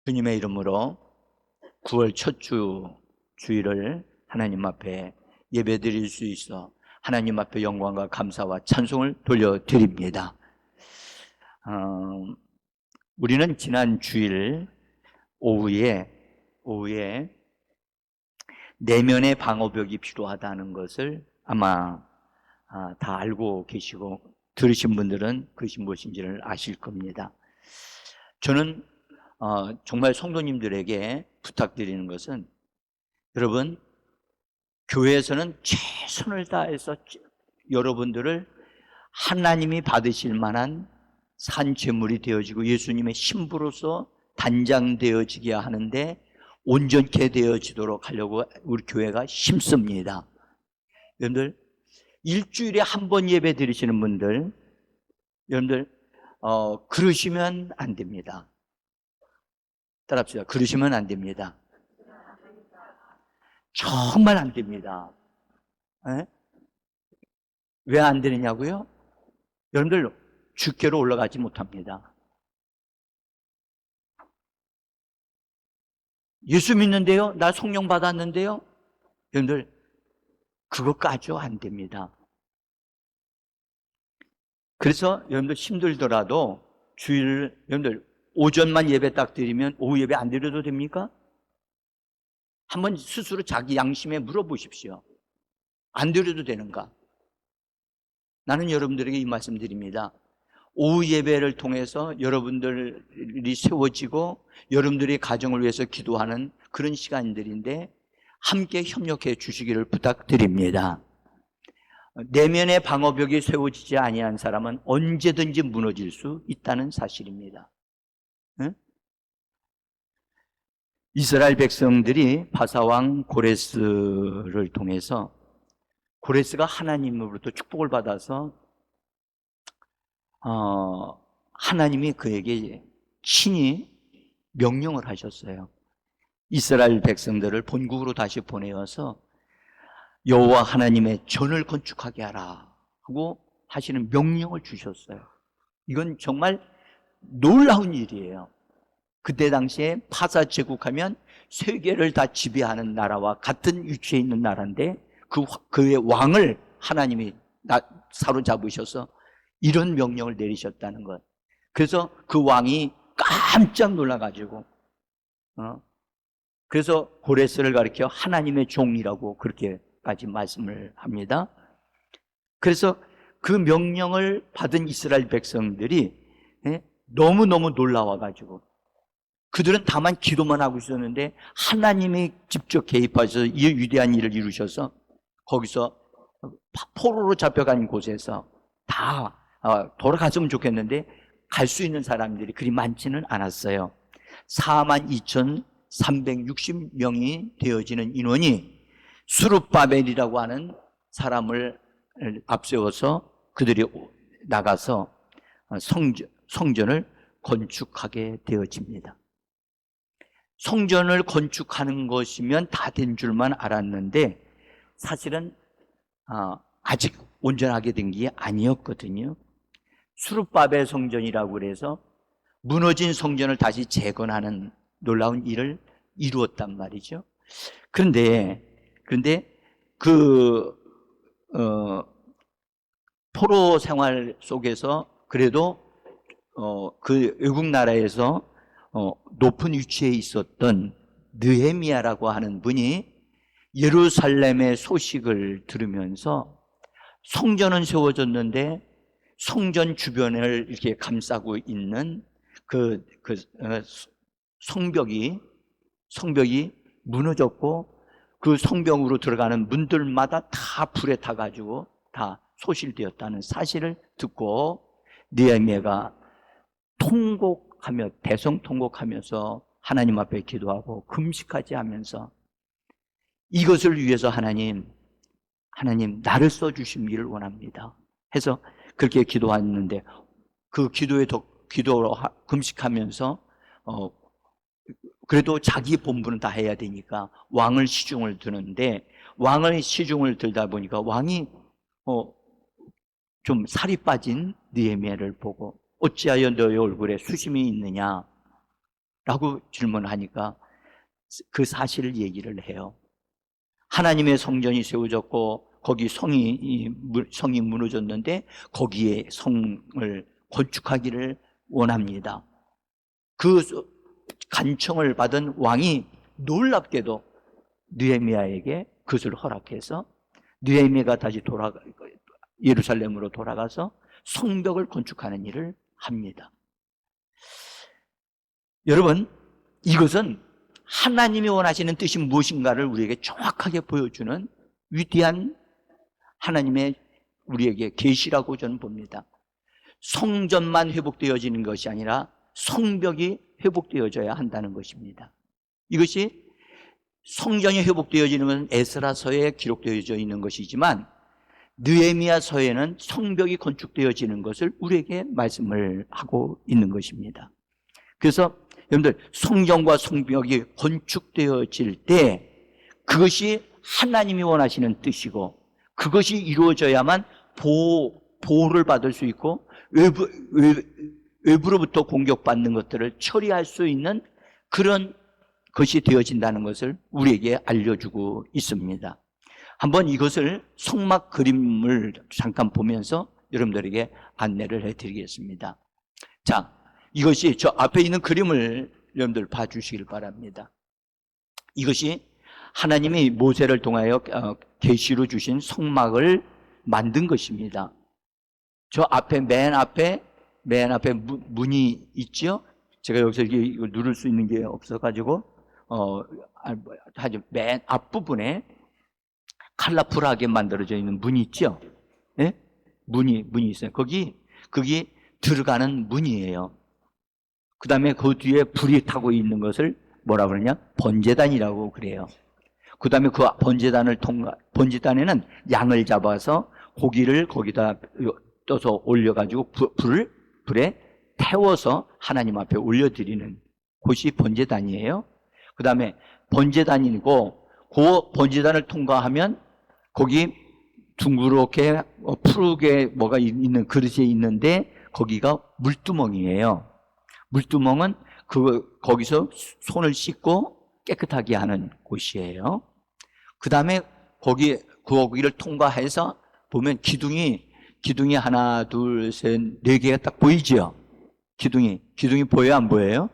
주님의 이름으로 9월 첫 주일을 하나님 앞에 예배드릴 수 있어 하나님 앞에 영광과 감사와 찬송을 돌려드립니다. 우리는 지난 주일 오후에 내면의 방어벽이 필요하다는 것을 아마 다 알고 계시고 들으신 분들은 그것이 무엇인지를 아실 겁니다. 저는 정말 성도님들에게 부탁드리는 것은, 여러분, 교회에서는 최선을 다해서 여러분들을 하나님이 받으실 만한 산 제물이 되어지고 예수님의 신부로서 단장되어지게 하는데 온전케 되어지도록 하려고 우리 교회가 힘씁니다. 여러분들, 일주일에 한 번 예배 드리시는 분들, 여러분들 그러시면 안 됩니다. 따라합시다. 그러시면 안 됩니다. 정말 안 됩니다. 왜 안 되느냐고요? 여러분들, 주께로 올라가지 못합니다. 예수 믿는데요? 나 성령 받았는데요? 여러분들, 그것까지도 안 됩니다. 그래서 여러분들 힘들더라도 여러분들 오전만 예배 딱 드리면 오후 예배 안 드려도 됩니까? 한번 스스로 자기 양심에 물어보십시오. 안 드려도 되는가? 나는 여러분들에게 이 말씀 드립니다. 오후 예배를 통해서 여러분들이 세워지고 여러분들의 가정을 위해서 기도하는 그런 시간들인데 함께 협력해 주시기를 부탁드립니다. 내면의 방어벽이 세워지지 아니한 사람은 언제든지 무너질 수 있다는 사실입니다. 응? 이스라엘 백성들이 바사왕 고레스를 통해서, 고레스가 하나님으로부터 축복을 받아서 하나님이 그에게 친히 명령을 하셨어요. 이스라엘 백성들을 본국으로 다시 보내어서 여호와 하나님의 전을 건축하게 하라 하고 하시는 명령을 주셨어요. 이건 정말 놀라운 일이에요. 그때 당시에 파사 제국하면 세계를 다 지배하는 나라와 같은 위치에 있는 나라인데 그의 왕을 하나님이 사로잡으셔서 이런 명령을 내리셨다는 것. 그래서 그 왕이 깜짝 놀라가지고 그래서 고레스를 가리켜 하나님의 종이라고 그렇게까지 말씀을 합니다. 그래서 그 명령을 받은 이스라엘 백성들이 너무너무 놀라워가지고 그들은 다만 기도만 하고 있었는데 하나님이 직접 개입하셔서 이 위대한 일을 이루셔서 거기서 포로로 잡혀간 곳에서 다 돌아갔으면 좋겠는데 갈 수 있는 사람들이 그리 많지는 않았어요. 42,360명이 되어지는 인원이 수룹바벨이라고 하는 사람을 앞세워서 그들이 나가서 성전을 건축하게 되어집니다. 성전을 건축하는 것이면 다 된 줄만 알았는데 사실은 아직 온전하게 된 게 아니었거든요. 수룹바벨 성전이라고 그래서 무너진 성전을 다시 재건하는 놀라운 일을 이루었단 말이죠. 그런데 포로 생활 속에서 그래도 그 외국 나라에서 높은 위치에 있었던 느헤미야라고 하는 분이 예루살렘의 소식을 들으면서 성전은 세워졌는데 성전 주변을 이렇게 감싸고 있는 성벽이 무너졌고 그 성벽으로 들어가는 문들마다 다 불에 타가지고 다 소실되었다는 사실을 듣고 느헤미야가 대성통곡하면서 하나님 앞에 기도하고 금식하지 하면서 이것을 위해서 하나님 나를 써주시기를 원합니다 해서 그렇게 기도했는데 그 기도로 금식하면서 그래도 자기 본분은 다 해야 되니까 왕을 시중을 드는데 왕을 시중을 들다 보니까 왕이 좀 살이 빠진 느헤미야를 보고 어찌하여 너의 얼굴에 수심이 있느냐, 라고 질문하니까 그 사실을 얘기를 해요. 하나님의 성전이 세워졌고 거기 성이 무너졌는데 거기에 성을 건축하기를 원합니다. 그 간청을 받은 왕이 놀랍게도 느헤미야에게 그것을 허락해서 느헤미야가 다시 예루살렘으로 돌아가서 성벽을 건축하는 일을 합니다. 여러분, 이것은 하나님이 원하시는 뜻이 무엇인가를 우리에게 정확하게 보여주는 위대한 하나님의 우리에게 계시라고 저는 봅니다. 성전만 회복되어지는 것이 아니라 성벽이 회복되어져야 한다는 것입니다. 이것이 성전이 회복되어지는 것은 에스라서에 기록되어져 있는 것이지만 느헤미야서에는 성벽이 건축되어지는 것을 우리에게 말씀을 하고 있는 것입니다. 그래서 여러분들, 성전과 성벽이 건축되어질 때 그것이 하나님이 원하시는 뜻이고 그것이 이루어져야만 보호를 받을 수 있고 외부로부터 공격받는 것들을 처리할 수 있는 그런 것이 되어진다는 것을 우리에게 알려주고 있습니다. 한번 이것을 성막 그림을 잠깐 보면서 여러분들에게 안내를 해드리겠습니다. 자, 이것이 저 앞에 있는 그림을 여러분들 봐주시길 바랍니다. 이것이 하나님이 모세를 통하여 계시로 주신 성막을 만든 것입니다. 저 앞에 맨 앞에 문이 있죠? 제가 여기서 이걸 누를 수 있는 게 없어가지고 맨 앞부분에 컬러풀하게 만들어져 있는 문이 있죠? 네? 문이 있어요. 거기 들어가는 문이에요. 그 다음에 그 뒤에 불이 타고 있는 것을 뭐라 그러냐? 번제단이라고 그래요. 그 다음에 그 번제단에는 양을 잡아서 고기를 거기다 떠서 올려가지고 불에 태워서 하나님 앞에 올려드리는 곳이 번제단이에요. 그 다음에 번제단이고 그 번제단을 통과하면 거기 둥그렇게 푸르게 뭐가 있는 그릇이 있는데 거기가 물두멍이에요. 물두멍은 거기서 손을 씻고 깨끗하게 하는 곳이에요. 그 다음에 거기를 통과해서 보면 기둥이 하나, 둘, 셋, 네 개가 딱 보이죠? 기둥이 보여요, 안 보여요?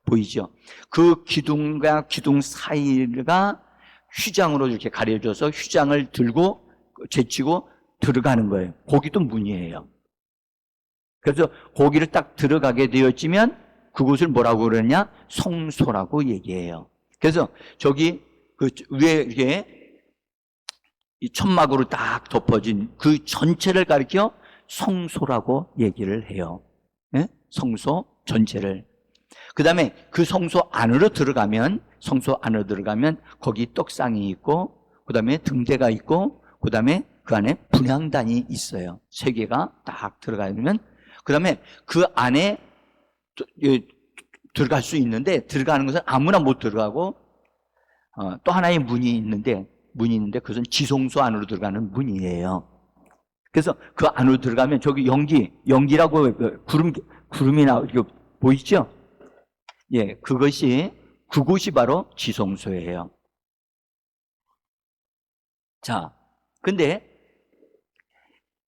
보이죠? 그 기둥과 기둥 사이가 휘장으로 이렇게 가려져서 휘장을 들고 제치고 들어가는 거예요. 거기도 문이에요. 그래서 거기를 딱 들어가게 되었지만 그곳을 뭐라고 그러냐? 성소라고 얘기해요. 그래서 저기 그 위에 이게 이 천막으로 딱 덮어진 그 전체를 가리켜 성소라고 얘기를 해요. 네? 성소 전체를. 그 다음에 그 성소 안으로 들어가면 거기 떡상이 있고 그 다음에 등대가 있고 그 다음에 그 안에 분향단이 있어요. 3개가 딱 들어가면 그 다음에 그 안에 들어갈 수 있는데 들어가는 것은 아무나 못 들어가고 또 하나의 문이 있는데 그것은 지성소 안으로 들어가는 문이에요. 그래서 그 안으로 들어가면 저기 연기라고 구름이 나오고 보이죠? 예, 그곳이 바로 지성소예요. 자, 근데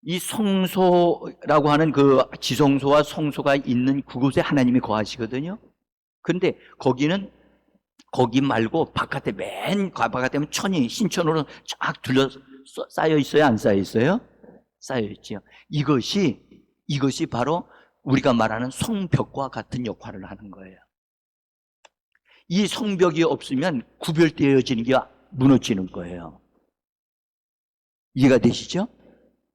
이 성소라고 하는 그 지성소와 성소가 있는 그곳에 하나님이 거하시거든요. 근데 거기 말고 바깥에 맨 바깥에 천이 신천으로 쫙 쌓여 있어요, 안 쌓여 있어요? 쌓여 있죠. 이것이 바로 우리가 말하는 성벽과 같은 역할을 하는 거예요. 이 성벽이 없으면 구별되어지는 게 무너지는 거예요. 이해가 되시죠?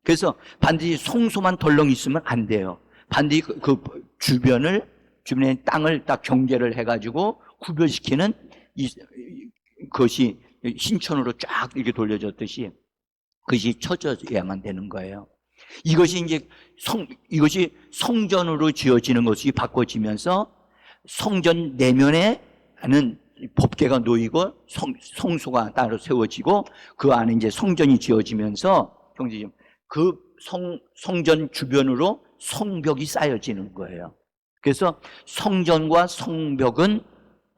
그래서 반드시 성소만 덜렁 있으면 안 돼요. 반드시 그 주변에 땅을 딱 경계를 해가지고 구별시키는 그것이 신천으로 쫙 이렇게 돌려졌듯이 그것이 쳐져야만 되는 거예요. 이것이 성전으로 지어지는 것이 바꿔지면서 성전 내면에는 법궤가 놓이고 성소가 따로 세워지고 그 안에 이제 성전이 지어지면서 그 성전 주변으로 성벽이 쌓여지는 거예요. 그래서 성전과 성벽은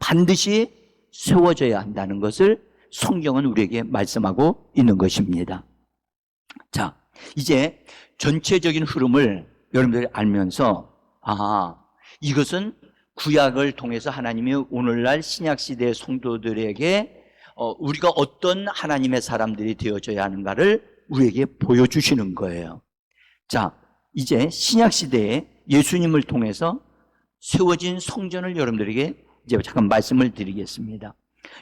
반드시 세워져야 한다는 것을 성경은 우리에게 말씀하고 있는 것입니다. 자, 이제 전체적인 흐름을 여러분들이 알면서 이것은 구약을 통해서 하나님이 오늘날 신약시대의 성도들에게 우리가 어떤 하나님의 사람들이 되어져야 하는가를 우리에게 보여주시는 거예요. 자, 이제 신약시대에 예수님을 통해서 세워진 성전을 여러분들에게 이제 잠깐 말씀을 드리겠습니다.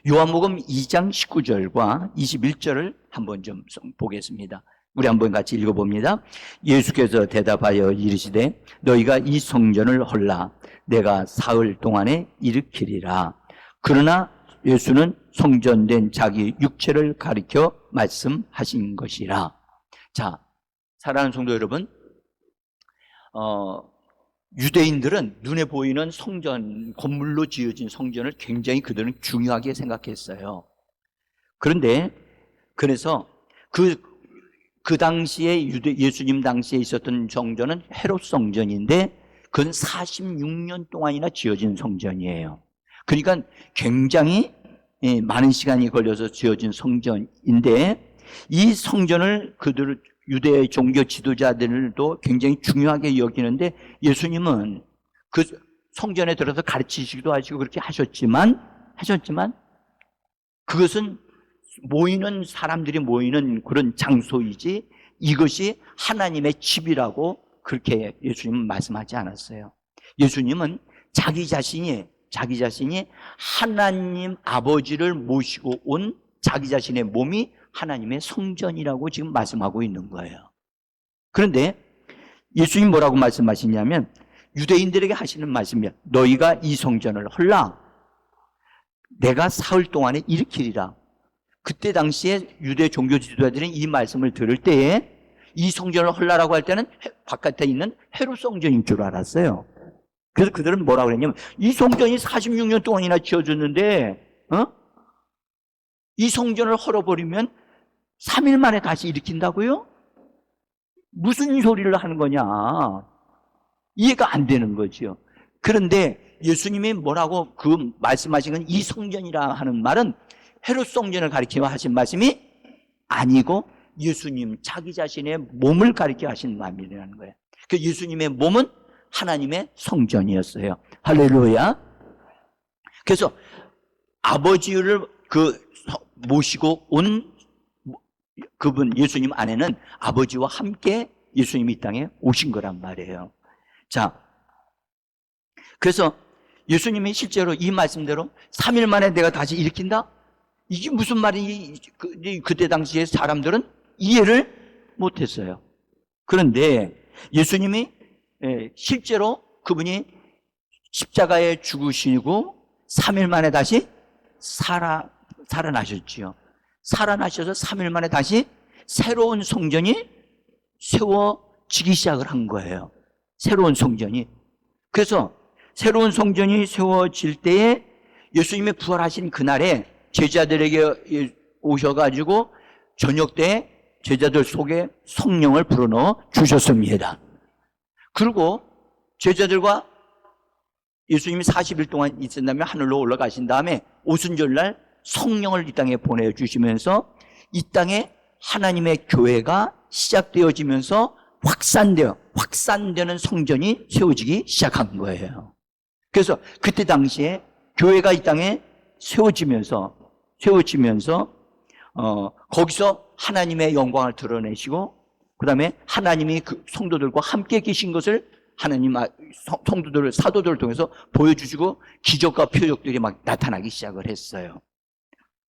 요한복음 2장 19절과 21절을 한번 좀 보겠습니다. 우리 한번 같이 읽어봅니다. 예수께서 대답하여 이르시되 너희가 이 성전을 헐라 내가 사흘 동안에 일으키리라. 그러나 예수는 성전된 자기 육체를 가리켜 말씀하신 것이라. 자, 사랑하는 성도 여러분, 유대인들은 눈에 보이는 성전, 건물로 지어진 성전을 굉장히 그들은 중요하게 생각했어요. 그런데 그래서 그 당시에 예수님 당시에 있었던 성전은 헤롯 성전인데 그건 46년 동안이나 지어진 성전이에요. 그러니까 굉장히 많은 시간이 걸려서 지어진 성전인데 이 성전을 유대 종교 지도자들도 굉장히 중요하게 여기는데 예수님은 그 성전에 들어서 가르치시기도 하시고 그렇게 하셨지만 그것은 사람들이 모이는 그런 장소이지 이것이 하나님의 집이라고 그렇게 예수님은 말씀하지 않았어요. 예수님은 자기 자신이 하나님 아버지를 모시고 온 자기 자신의 몸이 하나님의 성전이라고 지금 말씀하고 있는 거예요. 그런데 예수님 뭐라고 말씀하시냐면 유대인들에게 하시는 말씀이야. 너희가 이 성전을 헐라 내가 사흘 동안에 일으키리라. 그때 당시에 유대 종교 지도자들은 이 말씀을 들을 때에 이 성전을 헐라라고 할 때는 바깥에 있는 헤롯 성전인 줄 알았어요. 그래서 그들은 뭐라고 그랬냐면 이 성전이 46년 동안이나 지어졌는데 이 성전을 헐어버리면 3일 만에 다시 일으킨다고요? 무슨 소리를 하는 거냐? 이해가 안 되는 거죠. 그런데 예수님이 뭐라고 말씀하신 건 이 성전이라 하는 말은 헤롯 성전을 가리켜 하신 말씀이 아니고 예수님 자기 자신의 몸을 가리켜 하신 말이라는 거예요. 그 예수님의 몸은 하나님의 성전이었어요. 할렐루야. 그래서 아버지를 모시고 온 그분 예수님 안에는 아버지와 함께 예수님이 이 땅에 오신 거란 말이에요. 자, 그래서 예수님이 실제로 이 말씀대로 3일 만에 내가 다시 일으킨다? 이게 무슨 말인지 그때 당시에 사람들은 이해를 못했어요. 그런데 예수님이 실제로 그분이 십자가에 죽으시고 3일 만에 다시 살아나셨지요. 살아나셔서 3일 만에 다시 새로운 성전이 세워지기 시작을 한 거예요. 새로운 성전이. 그래서 새로운 성전이 세워질 때에 예수님이 부활하신 그날에 제자들에게 오셔가지고 저녁 때 제자들 속에 성령을 불어넣어 주셨습니다. 그리고 제자들과 예수님이 40일 동안 있은 다음에 하늘로 올라가신 다음에 오순절날 성령을 이 땅에 보내주시면서 이 땅에 하나님의 교회가 시작되어지면서 확산되는 성전이 세워지기 시작한 거예요. 그래서 그때 당시에 교회가 이 땅에 세워지면서 거기서 하나님의 영광을 드러내시고 그 다음에 하나님이 그 성도들과 함께 계신 것을 하나님 성도들 사도들을 통해서 보여주시고 기적과 표적들이 막 나타나기 시작을 했어요.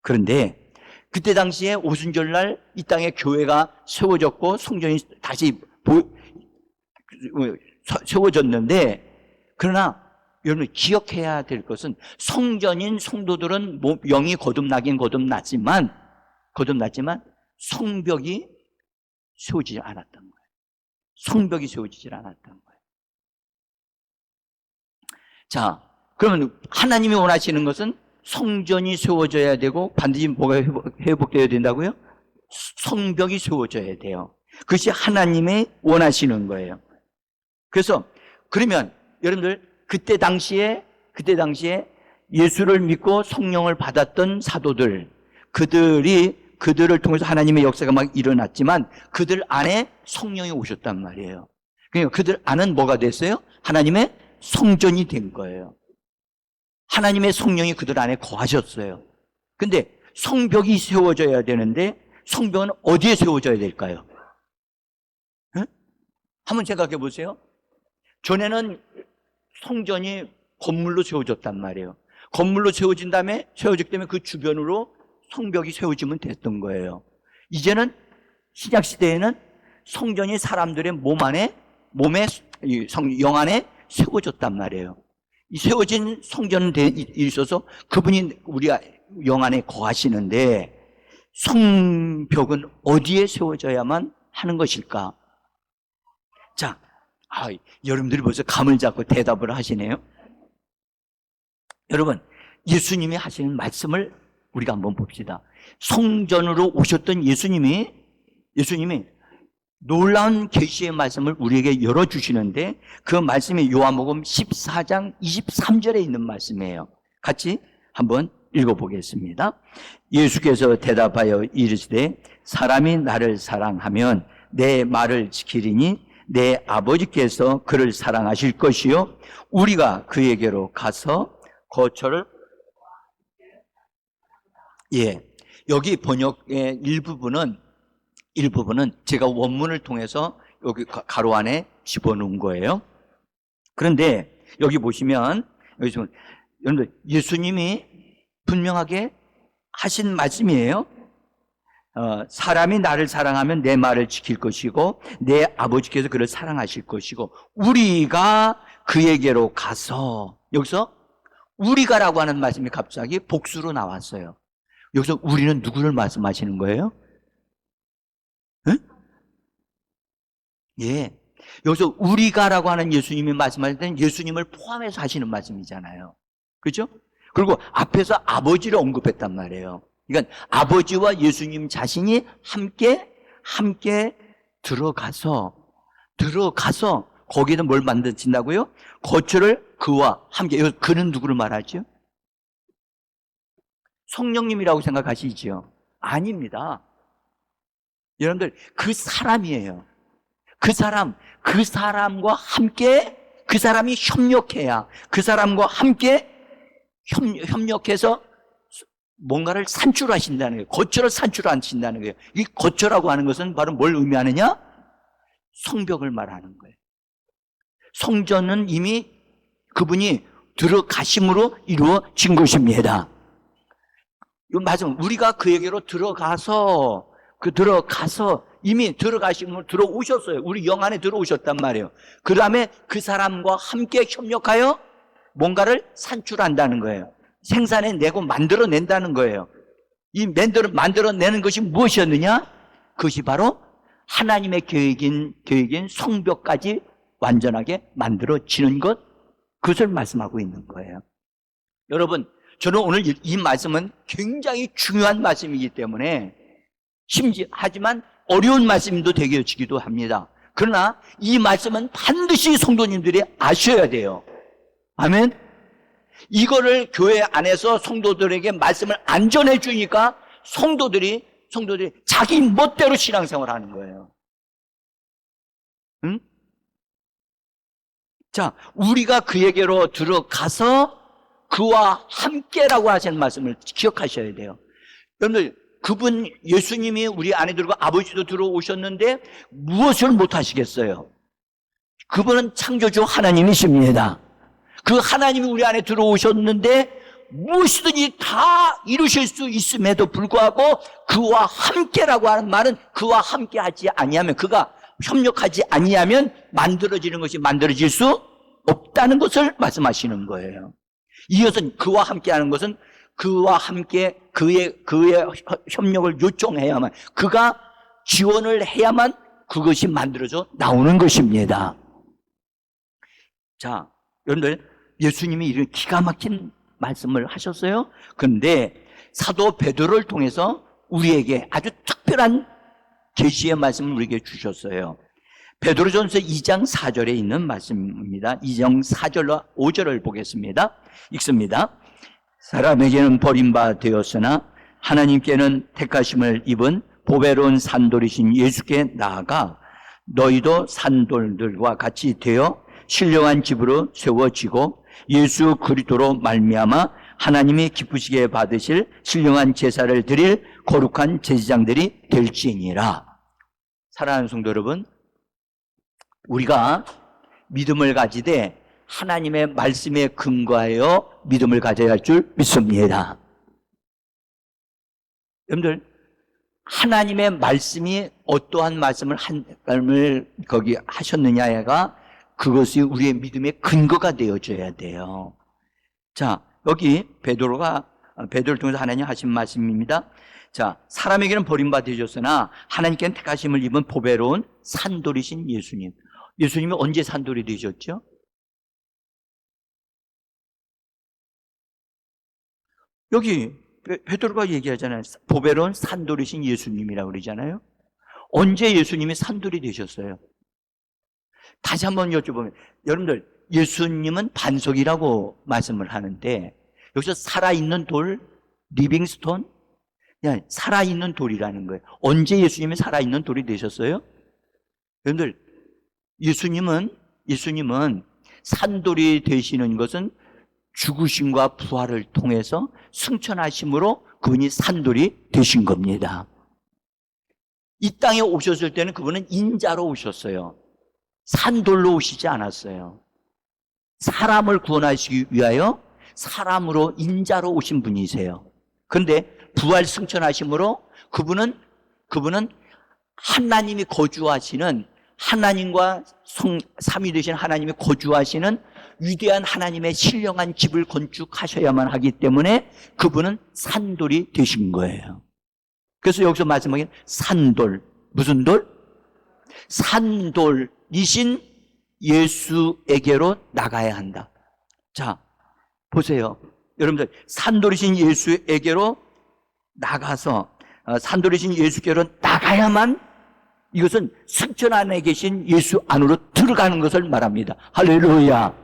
그런데 그때 당시에 오순절날 이 땅에 교회가 세워졌고 성전이 다시 세워졌는데 그러나 여러분 기억해야 될 것은 성전인 성도들은 영이 거듭나긴 거듭났지만 성벽이 세워지지 않았던 거예요. 성벽이 세워지지 않았던 거예요. 자, 그러면 하나님이 원하시는 것은 성전이 세워져야 되고 반드시 뭐가 회복되어야 된다고요? 성벽이 세워져야 돼요. 그것이 하나님의 원하시는 거예요. 그래서 그러면 여러분들 그때 당시에 예수를 믿고 성령을 받았던 사도들, 그들을 통해서 하나님의 역사가 막 일어났지만 그들 안에 성령이 오셨단 말이에요. 그러니까 그들 안은 뭐가 됐어요? 하나님의 성전이 된 거예요. 하나님의 성령이 그들 안에 거하셨어요. 근데 성벽이 세워져야 되는데 성벽은 어디에 세워져야 될까요? 응? 한번 생각해 보세요. 전에는 성전이 건물로 세워졌단 말이에요. 건물로 세워진 다음에 세워졌기 때문에 그 주변으로 성벽이 세워지면 됐던 거예요. 이제는 신약 시대에는 성전이 사람들의 영 안에 세워졌단 말이에요. 이 세워진 성전에 있어서 그분이 우리 영 안에 거하시는데 성벽은 어디에 세워져야만 하는 것일까? 자, 여러분들이 벌써 감을 잡고 대답을 하시네요. 여러분, 예수님이 하시는 말씀을 우리가 한번 봅시다. 성전으로 오셨던 예수님이 놀라운 계시의 말씀을 우리에게 열어주시는데 그 말씀이 요한복음 14장 23절에 있는 말씀이에요. 같이 한번 읽어보겠습니다. 예수께서 대답하여 이르시되 사람이 나를 사랑하면 내 말을 지키리니 내 아버지께서 그를 사랑하실 것이요 우리가 그에게로 가서 거처를 여기 번역의 일부분은 제가 원문을 통해서 여기 가로 안에 집어넣은 거예요. 그런데 여기 보시면 여러분들 예수님이 분명하게 하신 말씀이에요. 사람이 나를 사랑하면 내 말을 지킬 것이고 내 아버지께서 그를 사랑하실 것이고 우리가 그에게로 가서 여기서 우리가라고 하는 말씀이 갑자기 복수로 나왔어요. 여기서 우리는 누구를 말씀하시는 거예요? 응? 예. 여기서 우리가라고 하는 예수님이 말씀하실 때는 예수님을 포함해서 하시는 말씀이잖아요. 그렇죠? 그리고 앞에서 아버지를 언급했단 말이에요. 그러니까 아버지와 예수님 자신이 함께 들어가서 거기는 뭘 만드신다고요? 거처를 그와 함께. 그는 누구를 말하죠? 성령님이라고 생각하시죠? 아닙니다. 여러분들 그 사람이에요. 그 사람과 함께 그 사람이 협력해야 그 사람과 함께 협력해서 뭔가를 산출하신다는 거예요. 거처를 산출하신다는 거예요. 이 거처라고 하는 것은 바로 뭘 의미하느냐? 성벽을 말하는 거예요. 성전은 이미 그분이 들어가심으로 이루어진 것입니다. 맞아. 우리가 그에게로 들어가서 이미 들어가심으로 들어오셨어요. 우리 영 안에 들어오셨단 말이에요. 그 다음에 그 사람과 함께 협력하여 뭔가를 산출한다는 거예요. 생산해내고 만들어낸다는 거예요. 이 만들어내는 것이 무엇이었느냐? 그것이 바로 하나님의 계획인 성벽까지 완전하게 만들어지는 것, 그것을 말씀하고 있는 거예요. 여러분, 저는 오늘 이 말씀은 굉장히 중요한 말씀이기 때문에 하지만 어려운 말씀도 되어지기도 합니다. 그러나 이 말씀은 반드시 성도님들이 아셔야 돼요. 아멘? 이거를 교회 안에서 성도들에게 말씀을 안 전해주니까 성도들이 자기 멋대로 신앙생활 하는 거예요. 응? 자, 우리가 그에게로 들어가서 그와 함께라고 하시는 말씀을 기억하셔야 돼요. 여러분들, 그분 예수님이 우리 안에 들어오고 아버지도 들어오셨는데 무엇을 못 하시겠어요? 그분은 창조주 하나님이십니다. 그 하나님이 우리 안에 들어오셨는데 무엇이든지 다 이루실 수 있음에도 불구하고 그와 함께라고 하는 말은 그와 함께하지 아니하면, 그가 협력하지 아니하면 만들어지는 것이 만들어질 수 없다는 것을 말씀하시는 거예요. 이것은 그와 함께하는 것은 그와 함께 그의 협력을 요청해야만, 그가 지원을 해야만 그것이 만들어져 나오는 것입니다. 자, 여러분들, 예수님이 이런 기가 막힌 말씀을 하셨어요. 그런데 사도 베드로를 통해서 우리에게 아주 특별한 계시의 말씀을 우리에게 주셨어요. 베드로전서 2장 4절에 있는 말씀입니다. 2장 4절로 5절을 보겠습니다. 읽습니다. 사람에게는 버림바 되었으나 하나님께는 택하심을 입은 보배로운 산돌이신 예수께 나아가 너희도 산돌들과 같이 되어 신령한 집으로 세워지고 예수 그리스도로 말미암아 하나님이 기쁘시게 받으실 신령한 제사를 드릴 거룩한 제사장들이 될지니라. 사랑하는 성도 여러분, 우리가 믿음을 가지되 하나님의 말씀에 근거하여 믿음을 가져야 할 줄 믿습니다. 여러분들, 하나님의 말씀이 어떠한 말씀을 거기 하셨느냐가 그것이 우리의 믿음의 근거가 되어줘야 돼요. 자, 여기 베드로를 통해서 하나님 하신 말씀입니다. 자, 사람에게는 버림받으셨으나 하나님께는 택하심을 입은 보배로운 산돌이신 예수님. 예수님이 언제 산돌이 되셨죠? 여기 베드로가 얘기하잖아요. 보배로운 산돌이신 예수님이라고 그러잖아요. 언제 예수님이 산돌이 되셨어요? 다시 한번 여쭤보면, 여러분들, 예수님은 반석이라고 말씀을 하는데 여기서 살아있는 돌, 리빙스톤, 살아있는 돌이라는 거예요. 언제 예수님이 살아있는 돌이 되셨어요? 여러분들, 예수님은 산돌이 되시는 것은 죽으심과 부활을 통해서 승천하심으로 그분이 산돌이 되신 겁니다. 이 땅에 오셨을 때는 그분은 인자로 오셨어요. 산돌로 오시지 않았어요. 사람을 구원하시기 위하여 사람으로 인자로 오신 분이세요. 그런데 부활 승천하심으로 그분은 하나님이 거주하시는, 하나님과 삼위 되신 하나님이 거주하시는 위대한 하나님의 신령한 집을 건축하셔야만 하기 때문에 그분은 산돌이 되신 거예요. 그래서 여기서 말씀하기는 산돌, 무슨 돌? 산돌이신 예수에게로 나가야 한다. 자, 보세요. 여러분들, 산돌이신 예수에게로 나가서 산돌이신 예수께로 나가야만 이것은 승천 안에 계신 예수 안으로 들어가는 것을 말합니다. 할렐루야.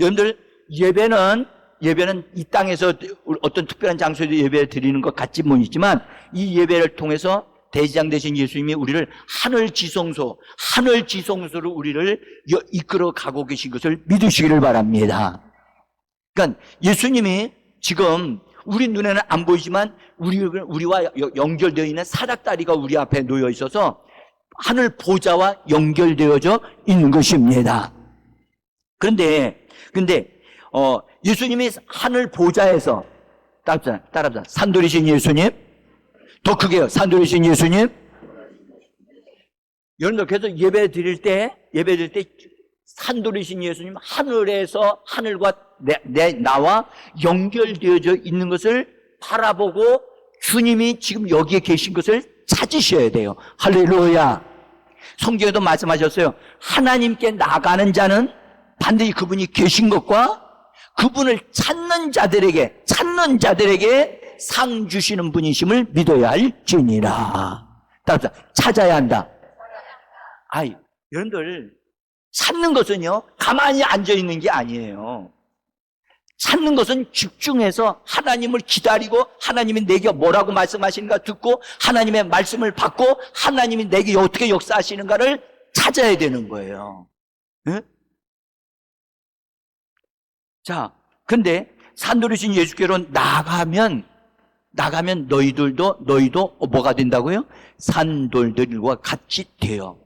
여러분들, 예배는 이 땅에서 어떤 특별한 장소에서 예배 드리는 것 같지 못이지만 이 예배를 통해서 대지장 되신 예수님이 우리를 하늘 지성소로 우리를 이끌어 가고 계신 것을 믿으시기를 바랍니다. 그러니까 예수님이 지금 우리 눈에는 안 보이지만 우리와 연결되어 있는 사닥다리가 우리 앞에 놓여 있어서 하늘 보좌와 연결되어져 있는 것입니다. 그런데 예수님이 하늘 보좌에서 따라합시다. 산돌이신 예수님, 더 크게요. 산돌이신 예수님. 여러분들, 그래서 예배 드릴 때 산돌이신 예수님, 하늘에서 하늘과 나와 연결되어져 있는 것을 바라보고 주님이 지금 여기에 계신 것을 찾으셔야 돼요. 할렐루야. 성경에도 말씀하셨어요. 하나님께 나가는 자는 반드시 그분이 계신 것과 그분을 찾는 자들에게 상 주시는 분이심을 믿어야 할지니라. 따라서 찾아야 한다. 여러분들, 찾는 것은요, 가만히 앉아 있는 게 아니에요. 찾는 것은 집중해서 하나님을 기다리고 하나님이 내게 뭐라고 말씀하시는가 듣고 하나님의 말씀을 받고 하나님이 내게 어떻게 역사하시는가를 찾아야 되는 거예요. 네? 자, 근데 산돌이신 예수께로 나가면 너희도 뭐가 된다고요? 산돌들과 같이 돼요.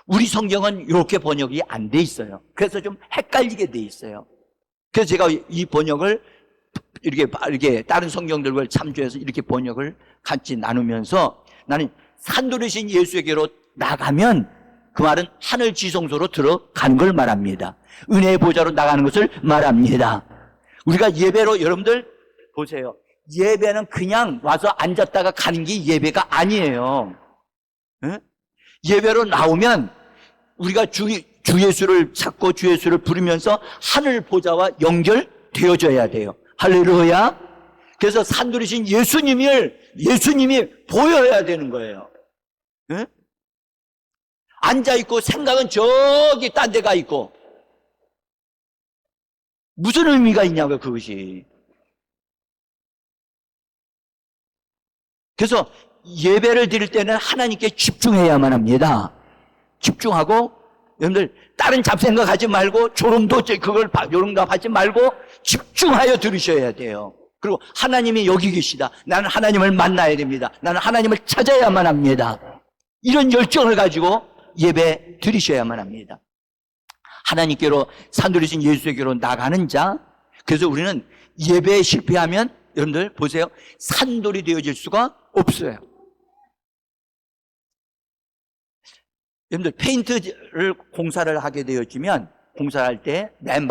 우리 성경은 이렇게 번역이 안 돼 있어요. 그래서 좀 헷갈리게 돼 있어요. 그래서 제가 이 번역을 이렇게 다른 성경들과 참조해서 이렇게 번역을 같이 나누면서 나는 산돌이신 예수에게로 나가면 그 말은 하늘 지성소로 들어가는 걸 말합니다. 은혜의 보좌로 나가는 것을 말합니다. 우리가 예배로, 여러분들 보세요. 예배는 그냥 와서 앉았다가 가는 게 예배가 아니에요. 네? 예배로 나오면 우리가 주 예수를 찾고 주 예수를 부르면서 하늘 보좌와 연결되어져야 돼요. 할렐루야. 그래서 산돌이신 예수님이 보여야 되는 거예요. 네? 앉아있고 생각은 저기 딴 데 가 있고. 무슨 의미가 있냐고요, 그것이. 그래서 예배를 드릴 때는 하나님께 집중해야만 합니다. 집중하고, 여러분들, 다른 잡생각 하지 말고, 요런가 하지 말고, 집중하여 들으셔야 돼요. 그리고 하나님이 여기 계시다. 나는 하나님을 만나야 됩니다. 나는 하나님을 찾아야만 합니다. 이런 열정을 가지고 예배 드리셔야만 합니다. 하나님께로 산돌이신 예수에게로 나가는 자. 그래서 우리는 예배에 실패하면 여러분들 보세요. 산돌이 되어질 수가 없어요. 여러분들 페인트를 공사를 하게 되어지면 공사를 할 때 맨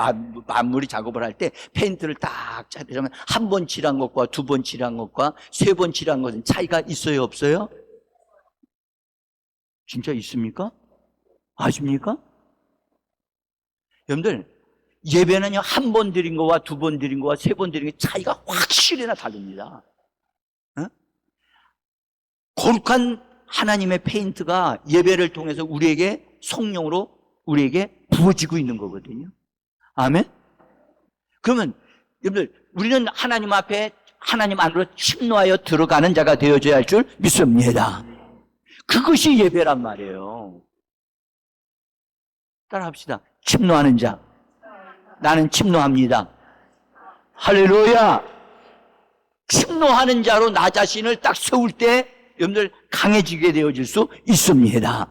마무리 작업을 할 때 페인트를 딱 짜면 한 번 칠한 것과 두 번 칠한 것과 세 번 칠한 것은 차이가 있어요, 없어요? 진짜 있습니까? 아십니까? 여러분들 예배는요 한 번 드린 거와 두 번 드린 거와 세 번 드린 게 차이가 확실히나 다릅니다. 어? 거룩한 하나님의 페인트가 예배를 통해서 우리에게 성령으로 우리에게 부어지고 있는 거거든요. 아멘? 그러면 여러분들 우리는 하나님 앞에 하나님 안으로 침노하여 들어가는 자가 되어져야 할 줄 믿습니다. 그것이 예배란 말이에요. 따라합시다. 침노하는 자. 나는 침노합니다. 할렐루야. 침노하는 자로 나 자신을 딱 세울 때 여러분들 강해지게 되어질 수 있습니다.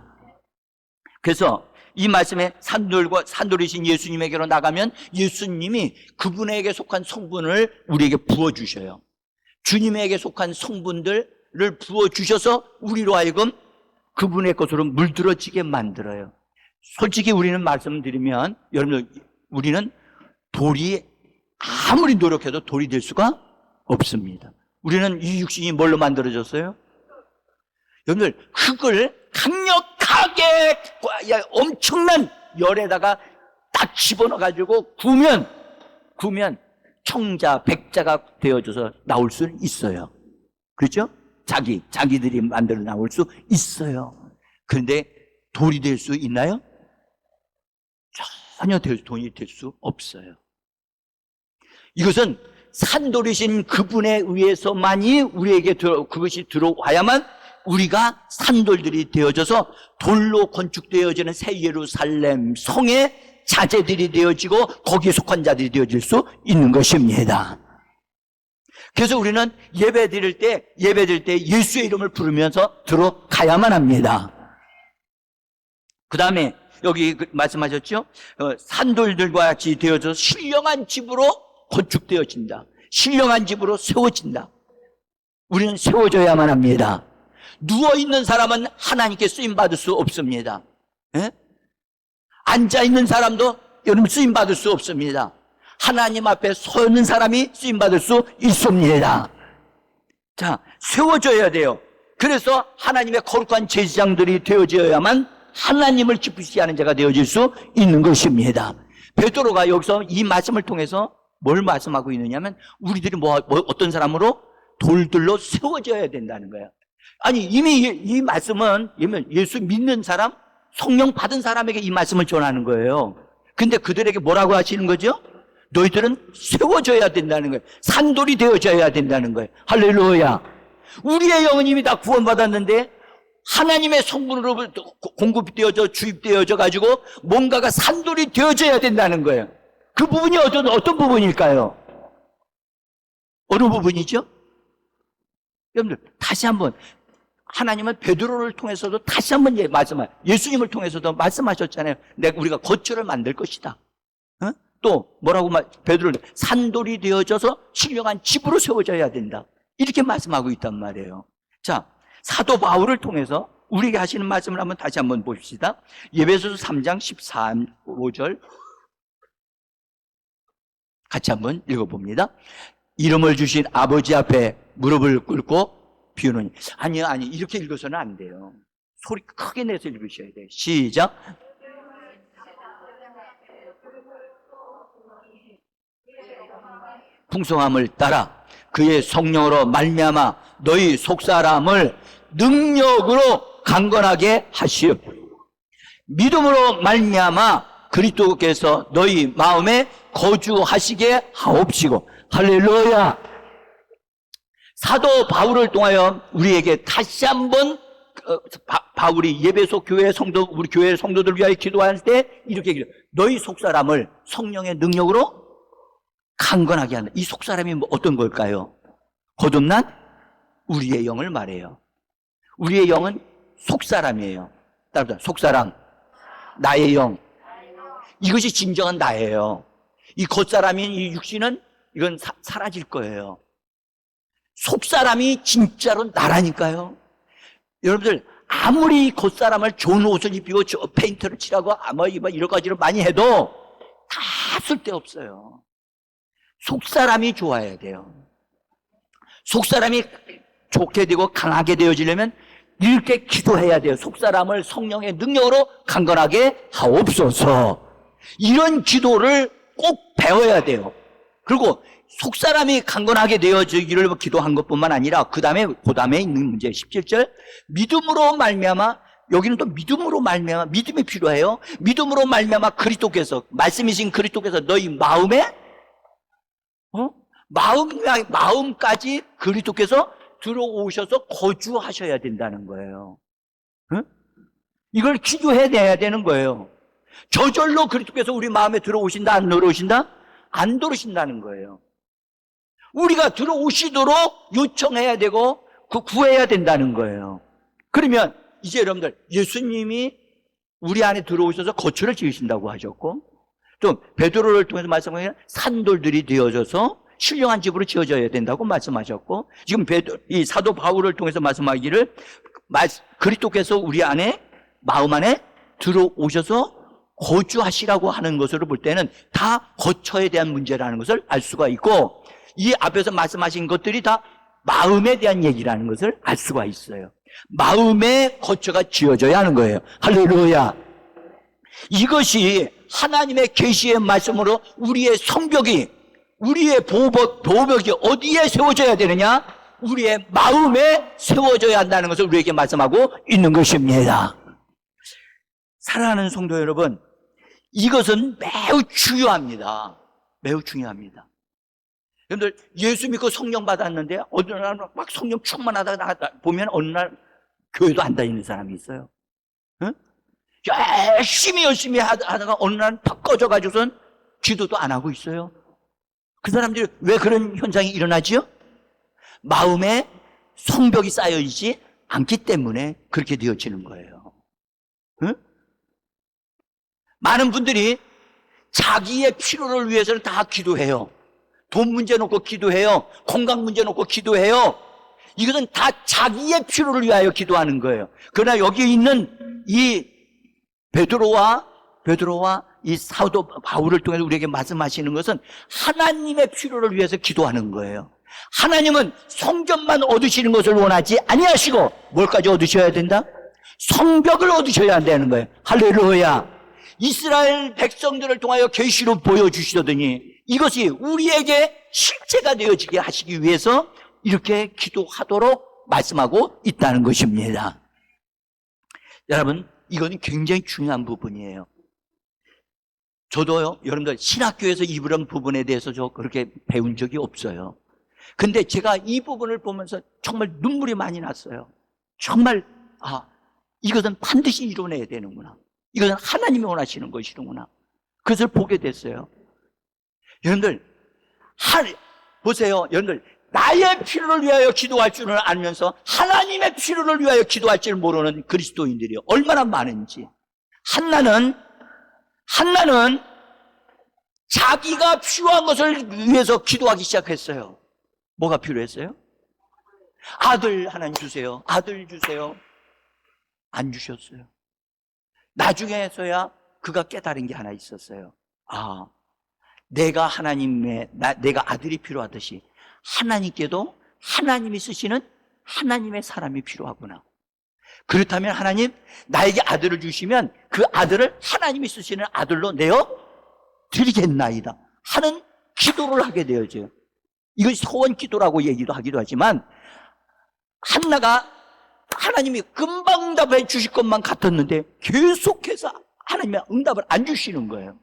그래서 이 말씀에 산돌이신 예수님에게로 나가면 예수님이 그분에게 속한 성분을 우리에게 부어주셔요. 주님에게 속한 성분들을 부어주셔서 우리로 하여금 그분의 것으로 물들어지게 만들어요. 솔직히 우리는 말씀드리면 여러분들 우리는 돌이 아무리 노력해도 돌이 될 수가 없습니다. 우리는 이 육신이 뭘로 만들어졌어요? 여러분들 흙을 강력하게 엄청난 열에다가 딱 집어넣어가지고 구우면 청자, 백자가 되어져서 나올 수 있어요. 그렇죠? 자기들이 만들어 나올 수 있어요. 그런데 돌이 될 수 있나요? 전혀 돈이 될 수 없어요. 이것은 산돌이신 그분에 의해서만이 우리에게 그것이 들어와야만 우리가 산돌들이 되어져서 돌로 건축되어지는 새 예루살렘 성의 자재들이 되어지고 거기에 속한 자들이 되어질 수 있는 것입니다. 그래서 우리는 예배 드릴 때 예수의 이름을 부르면서 들어가야만 합니다. 그 다음에 여기 말씀하셨죠? 산돌들과 같이 되어져서 신령한 집으로 건축되어진다. 신령한 집으로 세워진다. 우리는 세워져야만 합니다. 누워있는 사람은 하나님께 쓰임받을 수 없습니다. 예? 앉아있는 사람도 여러분 쓰임받을 수 없습니다. 하나님 앞에 서는 사람이 쓰임받을 수 있습니다. 자, 세워져야 돼요. 그래서 하나님의 거룩한 제사장들이 되어져야만 하나님을 기쁘시게 하는 자가 되어질 수 있는 것입니다. 베드로가 여기서 이 말씀을 통해서 뭘 말씀하고 있느냐면 우리들이 어떤 사람으로 돌들로 세워져야 된다는 거예요. 아니 이미 이 말씀은 예수 믿는 사람, 성령 받은 사람에게 이 말씀을 전하는 거예요. 근데 그들에게 뭐라고 하시는 거죠? 너희들은 세워져야 된다는 거예요. 산돌이 되어져야 된다는 거예요. 할렐루야. 우리의 영은 이미 다 구원받았는데 하나님의 성분으로 공급되어져 주입되어져 가지고 뭔가가 산돌이 되어져야 된다는 거예요. 그 부분이 어떤 부분일까요? 어느 부분이죠? 여러분들 다시 한번 하나님은 베드로를 통해서도 다시 한번 예수님을 통해서도 말씀하셨잖아요. 우리가 거처를 만들 것이다. 어? 또 뭐라고 베드로를 산돌이 되어져서 신령한 집으로 세워져야 된다. 이렇게 말씀하고 있단 말이에요. 자, 사도 바울을 통해서 우리에게 하시는 말씀을 한번 다시 한번 봅시다. 에베소서 3장 15절 같이 한번 읽어봅니다. 이름을 주신 아버지 앞에 무릎을 꿇고 비우노니. 아니 이렇게 읽어서는 안 돼요. 소리 크게 내서 읽으셔야 돼요. 시작. 풍성함을 따라 그의 성령으로 말미암아 너희 속사람을 능력으로 강건하게 하시옵. 믿음으로 말미암아 그리스도께서 너희 마음에 거주하시게 하옵시고. 할렐루야. 사도 바울을 통하여 우리에게 다시 한번 바울이 예배소 교회 성도, 우리 교회 성도들 위하여 기도할 때 이렇게 얘기해요. 너희 속사람을 성령의 능력으로 강건하게 한다. 이 속사람이 어떤 걸까요? 거듭난 우리의 영을 말해요. 우리의 영은 속사람이에요. 따라서 속사람, 나의 영, 이것이 진정한 나예요. 이 겉사람인 이 육신은 이건 사라질 거예요. 속사람이 진짜로 나라니까요. 여러분들 아무리 겉사람을 좋은 옷을 입히고 페인트를 칠하고 여러 가지를 많이 해도 다 쓸데없어요. 속사람이 좋아야 돼요. 속사람이 좋게 되고 강하게 되어지려면 이렇게 기도해야 돼요. 속사람을 성령의 능력으로 강건하게 하옵소서. 이런 기도를 꼭 배워야 돼요. 그리고 속사람이 강건하게 되어지기를 기도한 것뿐만 아니라 그 다음에 있는 문제 17절 믿음으로 말미암아, 여기는 또 믿음으로 말미암아, 믿음이 필요해요. 믿음으로 말미암아 그리스도께서, 말씀이신 그리스도께서 너희 마음에 마음까지 그리스도께서 들어오셔서 거주하셔야 된다는 거예요. 이걸 기도해내야 되는 거예요. 저절로 그리스도께서 우리 마음에 들어오신다, 안 들어오신다? 안 들어오신다는 거예요. 우리가 들어오시도록 요청해야 되고 구해야 된다는 거예요. 그러면 이제 여러분들, 예수님이 우리 안에 들어오셔서 거처를 지으신다고 하셨고, 또 베드로를 통해서 말씀하신 산돌들이 되어져서 신령한 집으로 지어져야 된다고 말씀하셨고, 지금 이 사도 바울을 통해서 말씀하기를 그리스도께서 우리 안에, 마음 안에 들어오셔서 거주하시라고 하는 것으로 볼 때는 다 거처에 대한 문제라는 것을 알 수가 있고, 이 앞에서 말씀하신 것들이 다 마음에 대한 얘기라는 것을 알 수가 있어요. 마음의 거처가 지어져야 하는 거예요. 할렐루야. 이것이 하나님의 계시의 말씀으로 우리의 성벽이, 우리의 보호벽이 어디에 세워져야 되느냐? 우리의 마음에 세워져야 한다는 것을 우리에게 말씀하고 있는 것입니다. 사랑하는 성도 여러분, 이것은 매우 중요합니다. 매우 중요합니다. 여러분들, 예수 믿고 성령 받았는데 어느 날 막 성령 충만하다가 보면 어느 날 교회도 안 다니는 사람이 있어요. 응? 열심히 하다가 어느 날 팍 꺼져가지고선 기도도 안 하고 있어요. 그 사람들이 왜 그런 현상이 일어나지요? 마음에 성벽이 쌓여있지 않기 때문에 그렇게 되어지는 거예요. 응? 많은 분들이 자기의 필요를 위해서는 다 기도해요. 돈 문제 놓고 기도해요. 건강 문제 놓고 기도해요. 이것은 다 자기의 필요를 위하여 기도하는 거예요. 그러나 여기 있는 이 베드로와 이 사도 바울을 통해서 우리에게 말씀하시는 것은 하나님의 필요를 위해서 기도하는 거예요. 하나님은 성전만 얻으시는 것을 원하지 아니하시고 뭘까지 얻으셔야 된다? 성벽을 얻으셔야 한다는 거예요. 할렐루야. 이스라엘 백성들을 통하여 계시로 보여주시더니 이것이 우리에게 실체가 되어지게 하시기 위해서 이렇게 기도하도록 말씀하고 있다는 것입니다. 여러분, 이건 굉장히 중요한 부분이에요. 저도요, 여러분들 신학교에서 이런 부분에 대해서 저 그렇게 배운 적이 없어요. 근데 제가 이 부분을 보면서 정말 눈물이 많이 났어요. 정말 이것은 반드시 이뤄내야 되는구나. 이것은 하나님이 원하시는 것이구나. 그것을 보게 됐어요. 여러분들, 보세요. 여러분들, 나의 필요를 위하여 기도할 줄을 알면서 하나님의 필요를 위하여 기도할 줄 모르는 그리스도인들이 얼마나 많은지. 한나는 자기가 필요한 것을 위해서 기도하기 시작했어요. 뭐가 필요했어요? 아들 하나님 주세요. 아들 주세요. 안 주셨어요. 나중에서야 그가 깨달은 게 하나 있었어요. 내가 아들이 필요하듯이 하나님께도 하나님이 쓰시는 하나님의 사람이 필요하구나. 그렇다면 하나님, 나에게 아들을 주시면 그 아들을 하나님이 쓰시는 아들로 내어 드리겠나이다 하는 기도를 하게 되어져요. 이것이 소원 기도라고 얘기도 하기도 하지만, 한나가 하나님이 금방 응답해 주실 것만 같았는데 계속해서 하나님의 응답을 안 주시는 거예요.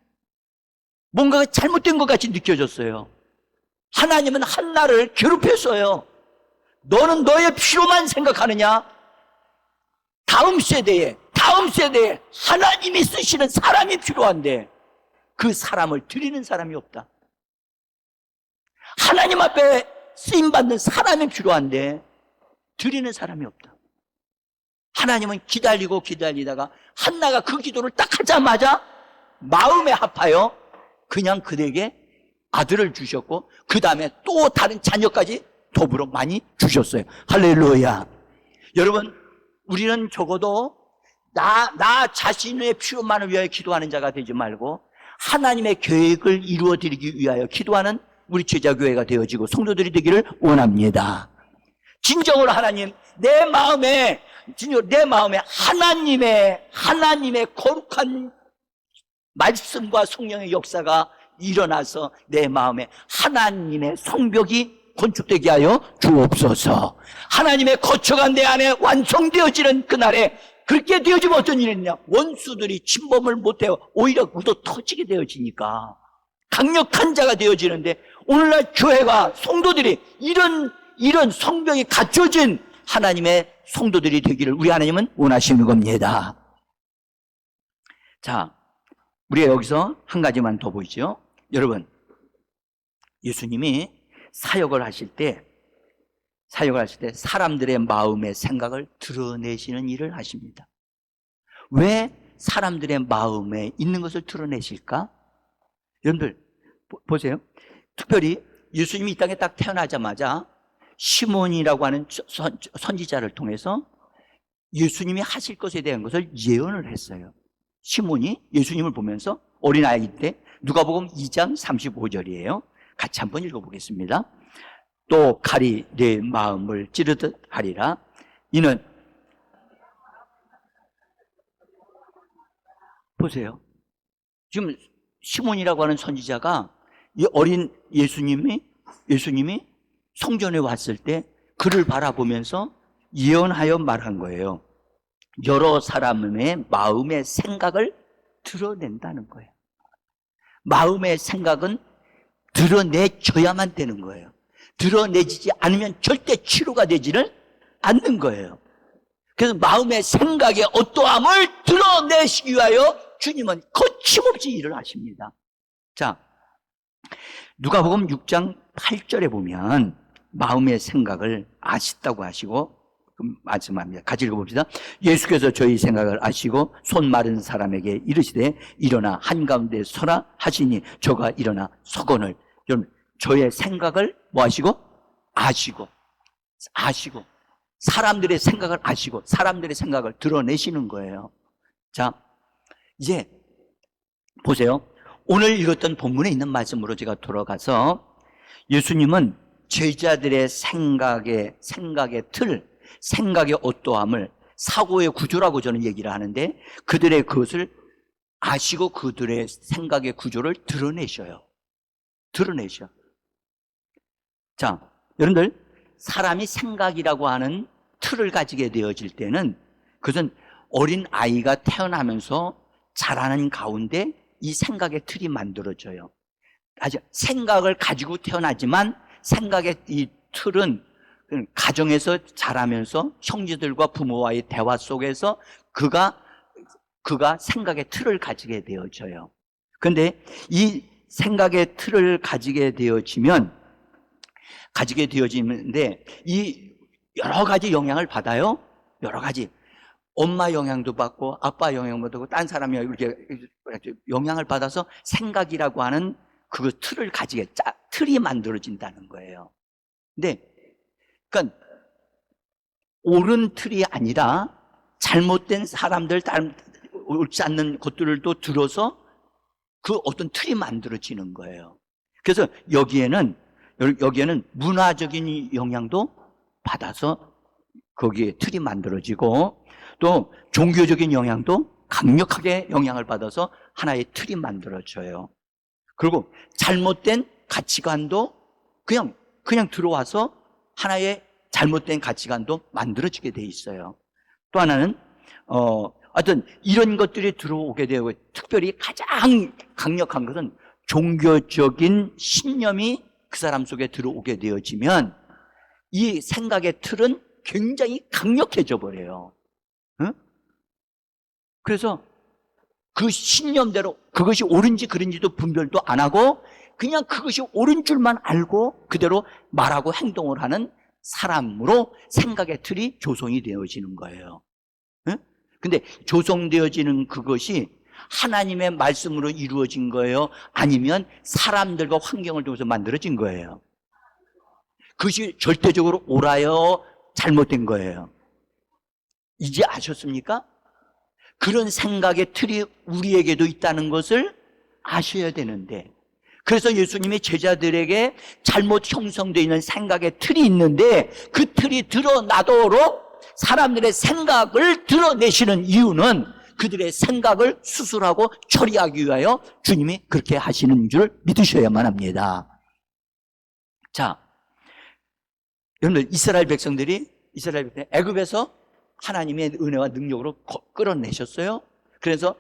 뭔가가 잘못된 것 같이 느껴졌어요. 하나님은 한나를 괴롭혔어요. 너는 너의 필요만 생각하느냐? 다음 세대에 하나님이 쓰시는 사람이 필요한데 그 사람을 드리는 사람이 없다. 하나님 앞에 쓰임받는 사람이 필요한데 드리는 사람이 없다. 하나님은 기다리다가 한나가 그 기도를 딱 하자마자 마음에 합하여 그냥 그에게 아들을 주셨고 그 다음에 또 다른 자녀까지 더불어 많이 주셨어요. 할렐루야. 여러분, 우리는 적어도 나 자신의 필요만을 위하여 기도하는 자가 되지 말고 하나님의 계획을 이루어드리기 위하여 기도하는 우리 제자교회가 되어지고 성도들이 되기를 원합니다. 진정으로 하나님, 내 마음에 하나님의 거룩한 말씀과 성령의 역사가 일어나서 내 마음에 하나님의 성벽이 건축되게 하여 주옵소서. 하나님의 거처가 내 안에 완성되어지는 그날에 그렇게 되어지면 어떤 일이 있냐? 원수들이 침범을 못해요. 오히려 우도 터지게 되어지니까 강력한 자가 되어지는데, 오늘날 교회가 성도들이 이런 성벽이 갖춰진 하나님의 성도들이 되기를 우리 하나님은 원하시는 겁니다. 자, 우리가 여기서 한 가지만 더 보이죠. 여러분, 예수님이 사역을 하실 때 사람들의 마음의 생각을 드러내시는 일을 하십니다. 왜 사람들의 마음에 있는 것을 드러내실까? 여러분들 보세요. 특별히 예수님이 이 땅에 딱 태어나자마자 시몬이라고 하는 선지자를 통해서 예수님이 하실 것에 대한 것을 예언을 했어요. 시몬이 예수님을 보면서 어린아이 때, 누가복음 2장 35절이에요. 같이 한번 읽어보겠습니다. 또 칼이 내 마음을 찌르듯 하리라. 이는, 보세요. 지금 시몬이라고 하는 선지자가 이 어린 예수님이 성전에 왔을 때 그를 바라보면서 예언하여 말한 거예요. 여러 사람의 마음의 생각을 드러낸다는 거예요. 마음의 생각은 드러내줘야만 되는 거예요. 드러내지지 않으면 절대 치료가 되지를 않는 거예요. 그래서 마음의 생각의 어떠함을 드러내시기 위하여 주님은 거침없이 일을 하십니다. 자, 누가복음 6장 8절에 보면 마음의 생각을 아시다고 하시고 말씀합니다. 같이 읽어봅시다. 예수께서 저희 생각을 아시고 손 마른 사람에게 이르시되 일어나 한가운데 서라 하시니 저가 일어나 서거늘. 여러분, 저의 생각을 뭐 하시고? 아시고 사람들의 생각을 아시고 사람들의 생각을 드러내시는 거예요. 자, 이제 보세요. 오늘 읽었던 본문에 있는 말씀으로 제가 돌아가서 예수님은 제자들의 생각의 틀, 생각의 어떠함을 사고의 구조라고 저는 얘기를 하는데, 그들의 그것을 아시고 그들의 생각의 구조를 드러내셔요. 자, 여러분들, 사람이 생각이라고 하는 틀을 가지게 되어질 때는 그것은 어린 아이가 태어나면서 자라는 가운데 이 생각의 틀이 만들어져요. 아직 생각을 가지고 태어나지만 생각의 이 틀은 가정에서 자라면서 형제들과 부모와의 대화 속에서 그가 생각의 틀을 가지게 되어져요. 그런데 이 생각의 틀을 가지게 되어지는데 이 여러 가지 영향을 받아요. 여러 가지. 엄마 영향도 받고 아빠 영향도 받고 딴 사람이 이렇게 영향을 받아서 생각이라고 하는 그 틀을 틀이 만들어진다는 거예요. 근데 그러니까 옳은 틀이 아니라 잘못된 사람들, 옳지 않는 것들도 들어서 그 어떤 틀이 만들어지는 거예요. 그래서 여기에는 문화적인 영향도 받아서 거기에 틀이 만들어지고, 또 종교적인 영향도 강력하게 영향을 받아서 하나의 틀이 만들어져요. 그리고 잘못된 가치관도 그냥 들어와서 하나의 잘못된 가치관도 만들어지게 돼 있어요. 또 하나는 어떤 이런 것들이 들어오게 되고, 특별히 가장 강력한 것은 종교적인 신념이 그 사람 속에 들어오게 되어지면 이 생각의 틀은 굉장히 강력해져 버려요. 응? 그래서 그 신념대로 그것이 옳은지 그른지도 분별도 안 하고 그냥 그것이 옳은 줄만 알고 그대로 말하고 행동을 하는 사람으로 생각의 틀이 조성이 되어지는 거예요. 응? 근데 조성되어지는 그것이 하나님의 말씀으로 이루어진 거예요? 아니면 사람들과 환경을 통해서 만들어진 거예요? 그것이 절대적으로 옳아요? 잘못된 거예요? 이제 아셨습니까? 그런 생각의 틀이 우리에게도 있다는 것을 아셔야 되는데, 그래서 예수님이 제자들에게 잘못 형성되어 있는 생각의 틀이 있는데 그 틀이 드러나도록 사람들의 생각을 드러내시는 이유는 그들의 생각을 수술하고 처리하기 위하여 주님이 그렇게 하시는 줄 믿으셔야만 합니다. 자, 여러분들, 이스라엘 백성들이 애굽에서 하나님의 은혜와 능력으로 끌어내셨어요. 그래서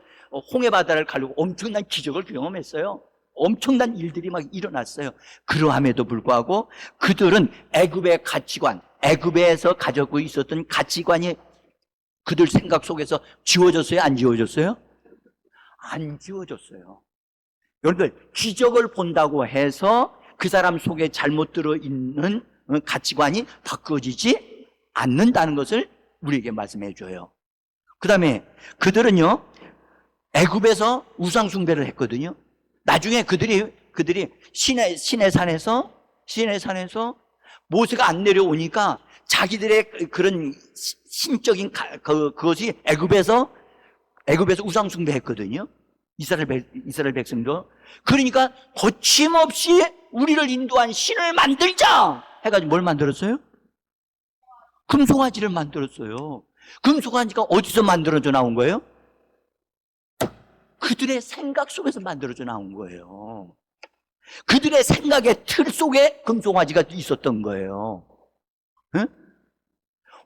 홍해 바다를 가르고 엄청난 기적을 경험했어요. 엄청난 일들이 막 일어났어요. 그러함에도 불구하고 그들은 애굽의 가치관, 애굽에서 가지고 있었던 가치관이 그들 생각 속에서 지워졌어요? 안 지워졌어요? 안 지워졌어요. 여러분들, 기적을 본다고 해서 그 사람 속에 잘못 들어있는 가치관이 바꿔지지 않는다는 것을 우리에게 말씀해 줘요. 그 다음에 그들은요, 애굽에서 우상 숭배를 했거든요. 나중에 그들이 시내 산에서 모세가 안 내려오니까 자기들의 그런 신적인 그것이 애굽에서 우상 숭배했거든요. 이스라엘 백성도. 그러니까 거침없이 우리를 인도한 신을 만들자 해가지고 뭘 만들었어요? 금송아지를 만들었어요. 금송아지가 어디서 만들어져 나온 거예요? 그들의 생각 속에서 만들어져 나온 거예요. 그들의 생각의 틀 속에 금송아지가 있었던 거예요. 응?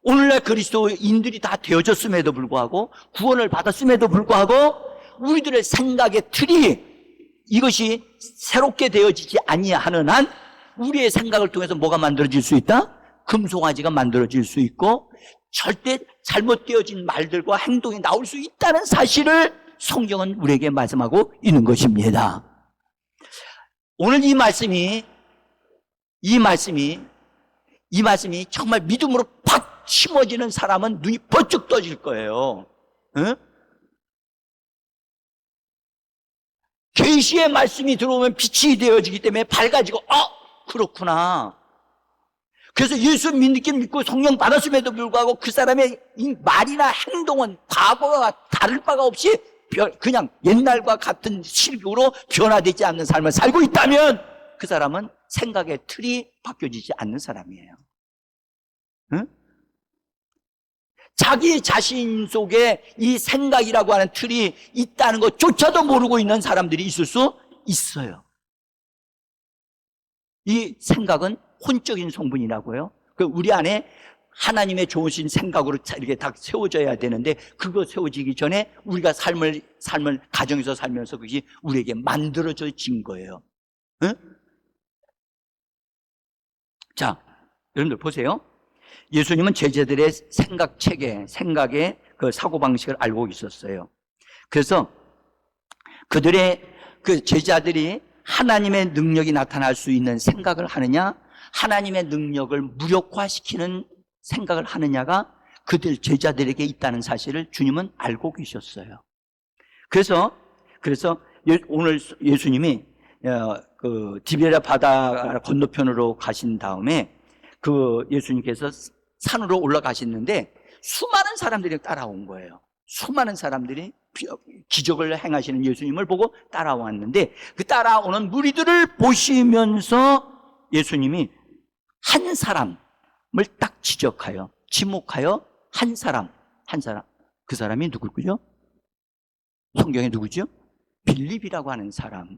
오늘날 그리스도인들이 다 되어졌음에도 불구하고, 구원을 받았음에도 불구하고 우리들의 생각의 틀이 이것이 새롭게 되어지지 아니하는 한 우리의 생각을 통해서 뭐가 만들어질 수 있다? 금송아지가 만들어질 수 있고 절대 잘못되어진 말들과 행동이 나올 수 있다는 사실을 성경은 우리에게 말씀하고 있는 것입니다. 오늘 이 말씀이 정말 믿음으로 팍 심어지는 사람은 눈이 번쩍 떠질 거예요. 응? 계시의 말씀이 들어오면 빛이 되어지기 때문에 밝아지고, 그렇구나. 그래서 예수 믿고 성령 받았음에도 불구하고 그 사람의 이 말이나 행동은 과거와 다를 바가 없이 그냥 옛날과 같은 실격으로 변화되지 않는 삶을 살고 있다면 그 사람은 생각의 틀이 바뀌어지지 않는 사람이에요. 응? 자기 자신 속에 이 생각이라고 하는 틀이 있다는 것조차도 모르고 있는 사람들이 있을 수 있어요. 이 생각은 혼적인 성분이라고요. 우리 안에 하나님의 좋으신 생각으로 이렇게 다 세워져야 되는데, 그거 세워지기 전에 우리가 삶을 가정에서 살면서 그것이 우리에게 만들어진 거예요. 응? 자, 여러분들 보세요. 예수님은 제자들의 생각의 그 사고방식을 알고 있었어요. 그래서 그들의 그 제자들이 하나님의 능력이 나타날 수 있는 생각을 하느냐, 하나님의 능력을 무력화시키는 생각을 하느냐가 그들 제자들에게 있다는 사실을 주님은 알고 계셨어요. 그래서 오늘 예수님이 그 디베랴 바다 건너편으로 가신 다음에 그 예수님께서 산으로 올라가셨는데 수많은 사람들이 따라온 거예요. 수많은 사람들이 기적을 행하시는 예수님을 보고 따라왔는데, 그 따라오는 무리들을 보시면서 예수님이 한 사람을 딱 지목하여 한 사람, 그 사람이 누구죠? 성경에 누구죠? 빌립이라고 하는 사람.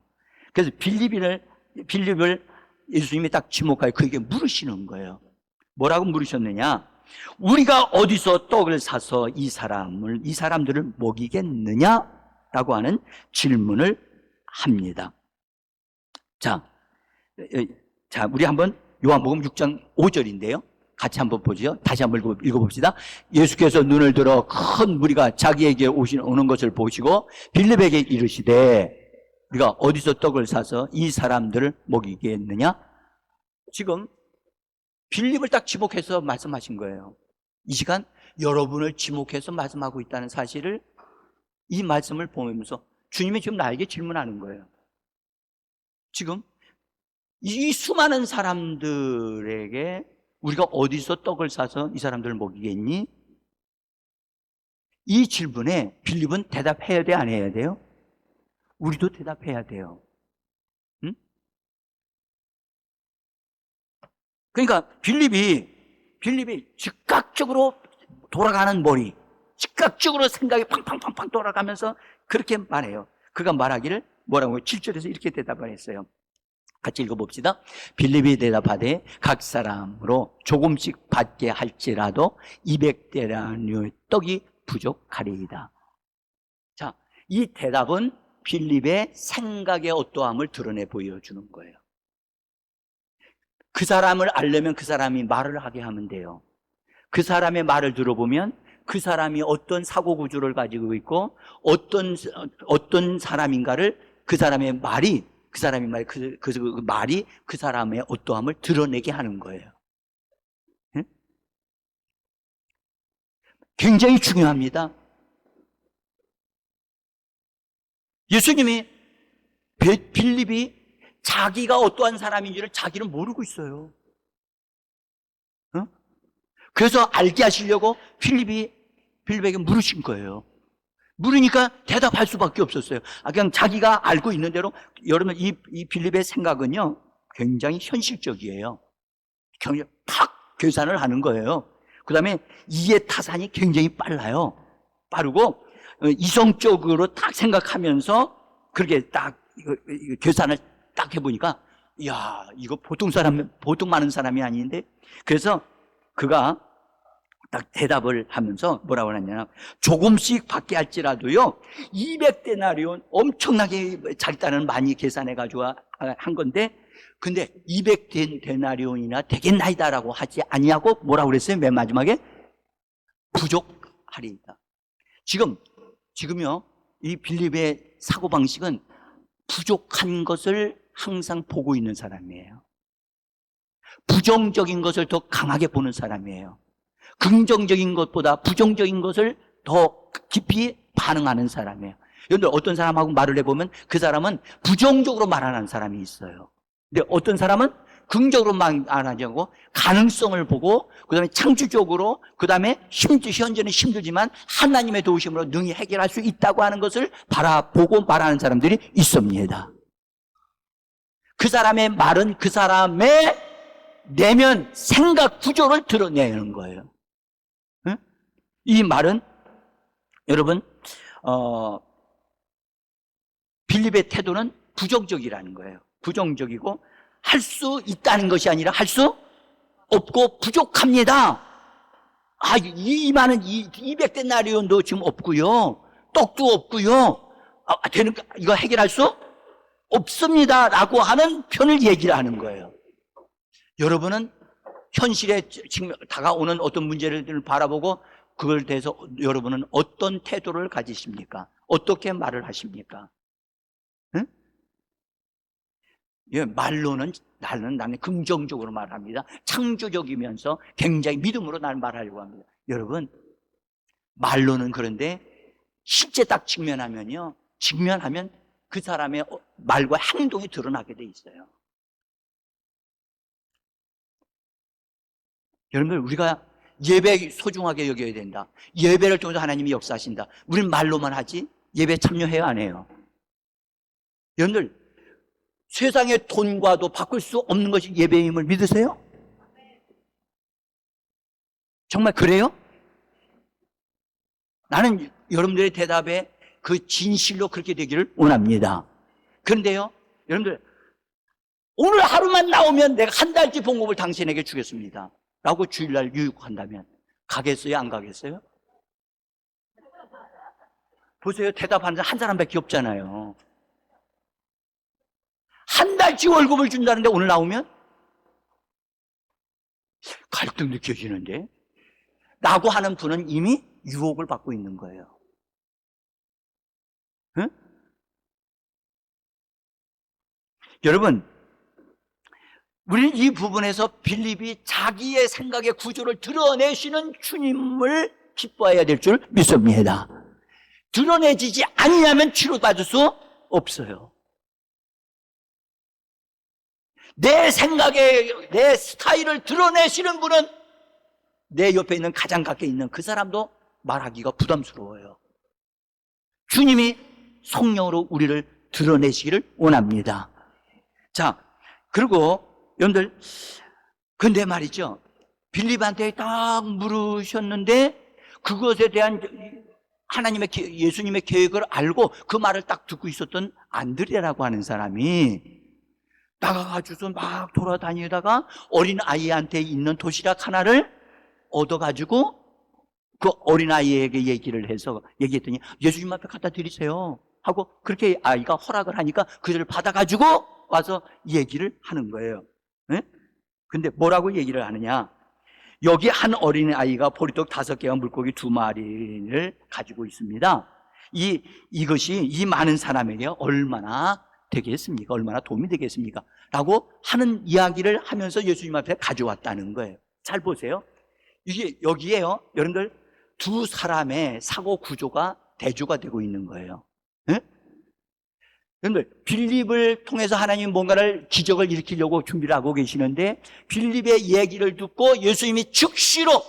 그래서 빌립을 예수님이 딱 지목하여 그에게 물으시는 거예요. 뭐라고 물으셨느냐? 우리가 어디서 떡을 사서 이 사람들을 먹이겠느냐? 라고 하는 질문을 합니다. 자, 우리 한번 요한복음 6장 5절인데요. 같이 한번 보죠. 다시 한번 읽어봅시다. 예수께서 눈을 들어 큰 무리가 자기에게 오는 것을 보시고 빌립에게 이르시되 우리가 어디서 떡을 사서 이 사람들을 먹이겠느냐? 지금 빌립을 딱 지목해서 말씀하신 거예요. 이 시간 여러분을 지목해서 말씀하고 있다는 사실을 이 말씀을 보면서 주님이 지금 나에게 질문하는 거예요. 지금 이 수많은 사람들에게 우리가 어디서 떡을 사서 이 사람들을 먹이겠니? 이 질문에 빌립은 대답해야 돼, 안 해야 돼요? 우리도 대답해야 돼요. 응? 그러니까 빌립이 즉각적으로 돌아가는 머리, 즉각적으로 생각이 팡팡팡팡 돌아가면서 그렇게 말해요. 그가 말하기를 뭐라고 7절에서 이렇게 대답을 했어요. 같이 읽어봅시다. 빌립이 대답하되 각 사람으로 조금씩 받게 할지라도 200데나리온의 떡이 부족하리이다. 자, 이 대답은 빌립의 생각의 어떠함을 드러내 보여주는 거예요. 그 사람을 알려면 그 사람이 말을 하게 하면 돼요. 그 사람의 말을 들어보면 그 사람이 어떤 사고 구조를 가지고 있고 어떤 사람인가를 그 사람의 말이 그 말이 그 사람의 어떠함을 드러내게 하는 거예요. 응? 굉장히 중요합니다. 예수님이 빌립이 자기가 어떠한 사람인지를 자기는 모르고 있어요. 응? 그래서 알게 하시려고 빌립에게 물으신 거예요. 물으니까 대답할 수밖에 없었어요. 그냥 자기가 알고 있는 대로. 여러분, 이 빌립의 생각은요, 굉장히 현실적이에요. 그냥 탁 계산을 하는 거예요. 그 다음에 이해 타산이 굉장히 빠르고, 이성적으로 딱 생각하면서 그렇게 딱 계산을 딱 해보니까, 이야, 이거 보통 많은 사람이 아닌데. 그래서 그가 딱 대답을 하면서 뭐라고 하냐면 조금씩 받게 할지라도요 200데나리온 엄청나게 자기 딴은 많이 계산해가지고 한 건데 근데 200데나리온이나 되겠나이다라고 하지 아니하고 뭐라고 그랬어요? 맨 마지막에 부족하리이다. 지금요 이 빌립의 사고방식은 부족한 것을 항상 보고 있는 사람이에요. 부정적인 것을 더 강하게 보는 사람이에요. 긍정적인 것보다 부정적인 것을 더 깊이 반응하는 사람이에요. 여러분들 어떤 사람하고 말을 해보면 그 사람은 부정적으로 말하는 사람이 있어요. 근데 어떤 사람은 긍정적으로 말 안 하고 가능성을 보고 그 다음에 창조적으로 그 다음에 현재는 힘들지만 하나님의 도우심으로 능히 해결할 수 있다고 하는 것을 바라보고 말하는 사람들이 있습니다. 그 사람의 말은 그 사람의 내면 생각 구조를 드러내는 거예요. 이 말은 여러분 빌립의 태도는 부정적이라는 거예요. 부정적이고 할 수 있다는 것이 아니라 할 수 없고 부족합니다. 이 많은 200데나리온도 지금 없고요. 떡도 없고요. 이거 해결할 수 없습니다. 라고 하는 편을 얘기를 하는 거예요. 여러분은 현실에 지금 다가오는 어떤 문제를 바라보고 그걸 대해서 여러분은 어떤 태도를 가지십니까? 어떻게 말을 하십니까? 응? 예, 말로는 나는 긍정적으로 말합니다. 창조적이면서 굉장히 믿음으로 나는 말하려고 합니다. 여러분, 말로는 그런데 실제 딱 직면하면 그 사람의 말과 행동이 드러나게 돼 있어요. 여러분들, 우리가 예배 소중하게 여겨야 된다. 예배를 통해서 하나님이 역사하신다. 우린 말로만 하지 예배 참여해요, 안 해요? 여러분들, 세상의 돈과도 바꿀 수 없는 것이 예배임을 믿으세요? 정말 그래요? 나는 여러분들의 대답에 그 진실로 그렇게 되기를 원합니다. 그런데요, 여러분들, 오늘 하루만 나오면 내가 한 달치 봉급을 당신에게 주겠습니다. 라고 주일날 유익한다면 가겠어요? 안 가겠어요? 보세요. 대답하는 사람 한 사람밖에 없잖아요. 한 달치 월급을 준다는데 오늘 나오면 갈등 느껴지는데 라고 하는 분은 이미 유혹을 받고 있는 거예요. 응? 여러분, 우리는 이 부분에서 빌립이 자기의 생각의 구조를 드러내시는 주님을 기뻐해야 될 줄 믿습니다. 드러내지지 않으면 치료받을 수 없어요. 내 생각에 내 스타일을 드러내시는 분은 내 옆에 있는 가장 가까이 있는 그 사람도 말하기가 부담스러워요. 주님이 성령으로 우리를 드러내시기를 원합니다. 자, 그리고 여러분들, 근데 말이죠, 빌립한테 딱 물으셨는데 그것에 대한 하나님의 예수님의 계획을 알고 그 말을 딱 듣고 있었던 안드레라고 하는 사람이 나가가지고서 막 돌아다니다가 어린아이한테 있는 도시락 하나를 얻어가지고 그 어린아이에게 얘기했더니 예수님 앞에 갖다 드리세요 하고 그렇게 아이가 허락을 하니까 그들을 받아가지고 와서 얘기를 하는 거예요. 네? 근데 뭐라고 얘기를 하느냐, 여기 한 어린아이가 보리떡 5개와 물고기 2마리를 가지고 있습니다. 이것이 이 많은 사람에게 얼마나 되겠습니까? 얼마나 도움이 되겠습니까? 라고 하는 이야기를 하면서 예수님 앞에 가져왔다는 거예요. 잘 보세요. 이게 여기에요, 여러분들, 두 사람의 사고 구조가 대조가 되고 있는 거예요. 네? 여러분들, 빌립을 통해서 하나님이 뭔가를 기적을 일으키려고 준비를 하고 계시는데 빌립의 얘기를 듣고 예수님이 즉시로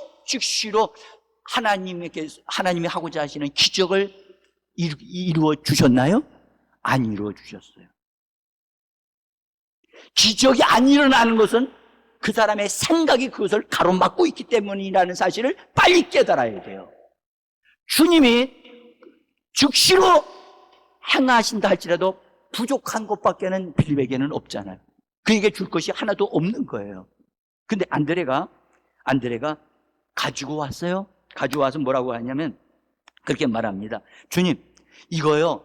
하나님이 하고자 하시는 기적을 이루어 주셨나요? 안 이루어 주셨어요. 기적이 안 일어나는 것은 그 사람의 생각이 그것을 가로막고 있기 때문이라는 사실을 빨리 깨달아야 돼요. 주님이 즉시로 행하신다 할지라도 부족한 것밖에는 빌립에게는 없잖아요. 그에게 줄 것이 하나도 없는 거예요. 근데 안드레가 가지고 왔어요. 가지고 와서 뭐라고 하냐면 그렇게 말합니다. 주님, 이거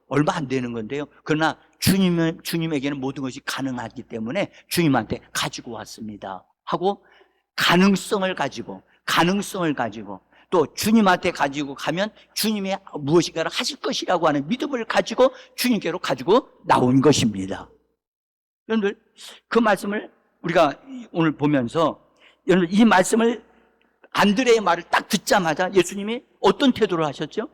얼마 안 되는 건데요. 그러나 주님에게는 모든 것이 가능하기 때문에 주님한테 가지고 왔습니다 하고 가능성을 가지고 또 주님한테 가지고 가면 주님이 무엇인가를 하실 것이라고 하는 믿음을 가지고 주님께로 가지고 나온 것입니다. 여러분들, 그 말씀을 우리가 오늘 보면서 여러분들, 이 말씀을 안드레의 말을 딱 듣자마자 예수님이 어떤 태도를 하셨죠?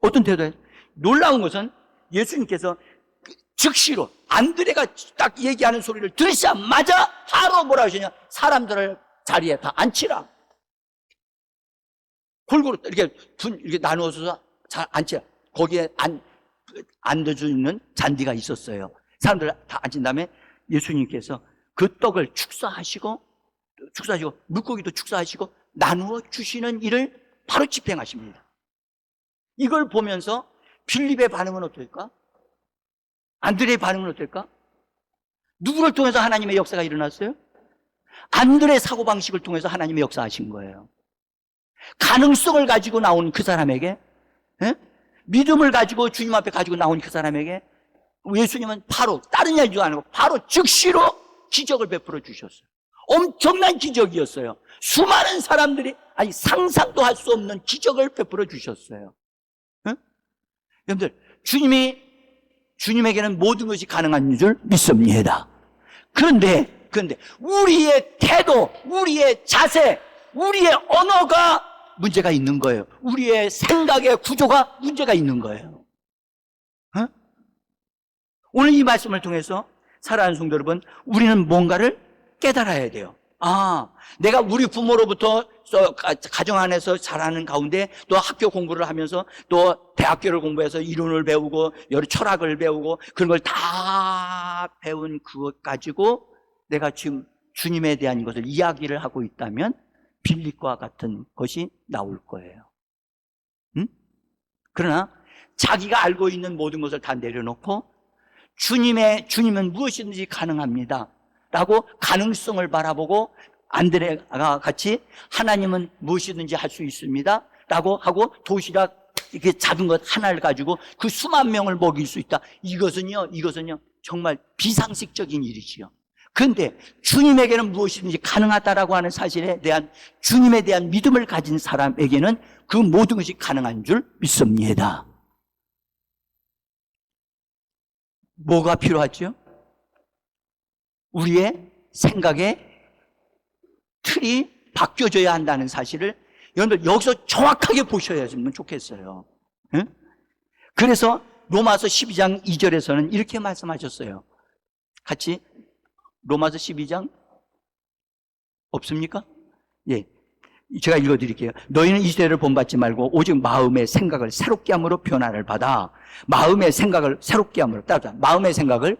어떤 태도예요? 놀라운 것은 예수님께서 즉시로 안드레가 딱 얘기하는 소리를 들으자마자 바로 뭐라 하시냐? 사람들을 자리에 다 앉히라. 골고루 이렇게 나누어서 잘 앉히라. 거기에 앉을 수 있는 잔디가 있었어요. 사람들 다 앉은 다음에 예수님께서 그 떡을 축사하시고 물고기도 축사하시고 나누어 주시는 일을 바로 집행하십니다. 이걸 보면서 빌립의 반응은 어떨까? 안드레의 반응은 어떨까? 누구를 통해서 하나님의 역사가 일어났어요? 안드레의 사고방식을 통해서 하나님의 역사하신 거예요. 가능성을 가지고 나온 그 사람에게, 믿음을 가지고 주님 앞에 가지고 나온 그 사람에게 예수님은 바로 다른 일도 안 하고 바로 즉시로 기적을 베풀어 주셨어요. 엄청난 기적이었어요. 수많은 사람들이 상상도 할 수 없는 기적을 베풀어 주셨어요. 여러분들, 주님에게는 모든 것이 가능한 줄 믿습니다. 그런데 우리의 태도, 우리의 자세, 우리의 언어가 문제가 있는 거예요. 우리의 생각의 구조가 문제가 있는 거예요. 오늘 이 말씀을 통해서 사랑하는 성도 여러분, 우리는 뭔가를 깨달아야 돼요. 내가 우리 부모로부터 가정 안에서 자라는 가운데 또 학교 공부를 하면서 또 대학교를 공부해서 이론을 배우고 여러 철학을 배우고 그런 걸 다 배운 그것 가지고 내가 지금 주님에 대한 것을 이야기를 하고 있다면 빌립과 같은 것이 나올 거예요. 그러나 자기가 알고 있는 모든 것을 다 내려놓고 주님은 무엇이든지 가능합니다 라고 가능성을 바라보고 안드레가 같이 하나님은 무엇이든지 할 수 있습니다 라고 하고 도시락 이렇게 작은 것 하나를 가지고 그 수만 명을 먹일 수 있다. 이것은요 정말 비상식적인 일이지요. 그런데 주님에게는 무엇이든지 가능하다라고 하는 사실에 대한 주님에 대한 믿음을 가진 사람에게는 그 모든 것이 가능한 줄 믿습니다. 뭐가 필요하죠? 우리의 생각의 틀이 바뀌어져야 한다는 사실을 여러분들 여기서 정확하게 보셔야지면 좋겠어요. 응? 그래서 로마서 12장 2절에서는 이렇게 말씀하셨어요. 같이 로마서 12장 없습니까? 예, 제가 읽어드릴게요. 너희는 이 시대를 본받지 말고 오직 마음의 생각을 새롭게 함으로 변화를 받아. 마음의 생각을 새롭게 함으로 따라 마음의 생각을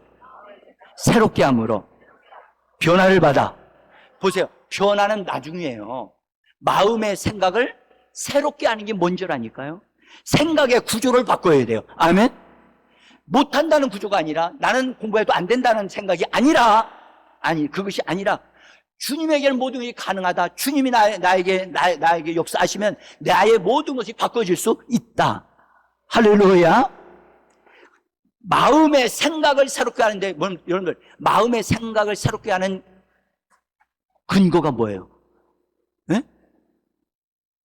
새롭게 함으로 변화를 받아. 보세요. 변화는 나중이에요. 마음의 생각을 새롭게 하는 게 뭔 줄 아니까요? 생각의 구조를 바꿔야 돼요. 아멘? 못한다는 구조가 아니라 나는 공부해도 안 된다는 생각이 아니라 그것이 아니라 주님에게는 모든 것이 가능하다. 주님이 나에게 역사하시면 나의 모든 것이 바꿔질 수 있다. 할렐루야. 마음의 생각을 새롭게 하는데 여러분들 마음의 생각을 새롭게 하는 근거가 뭐예요? 네?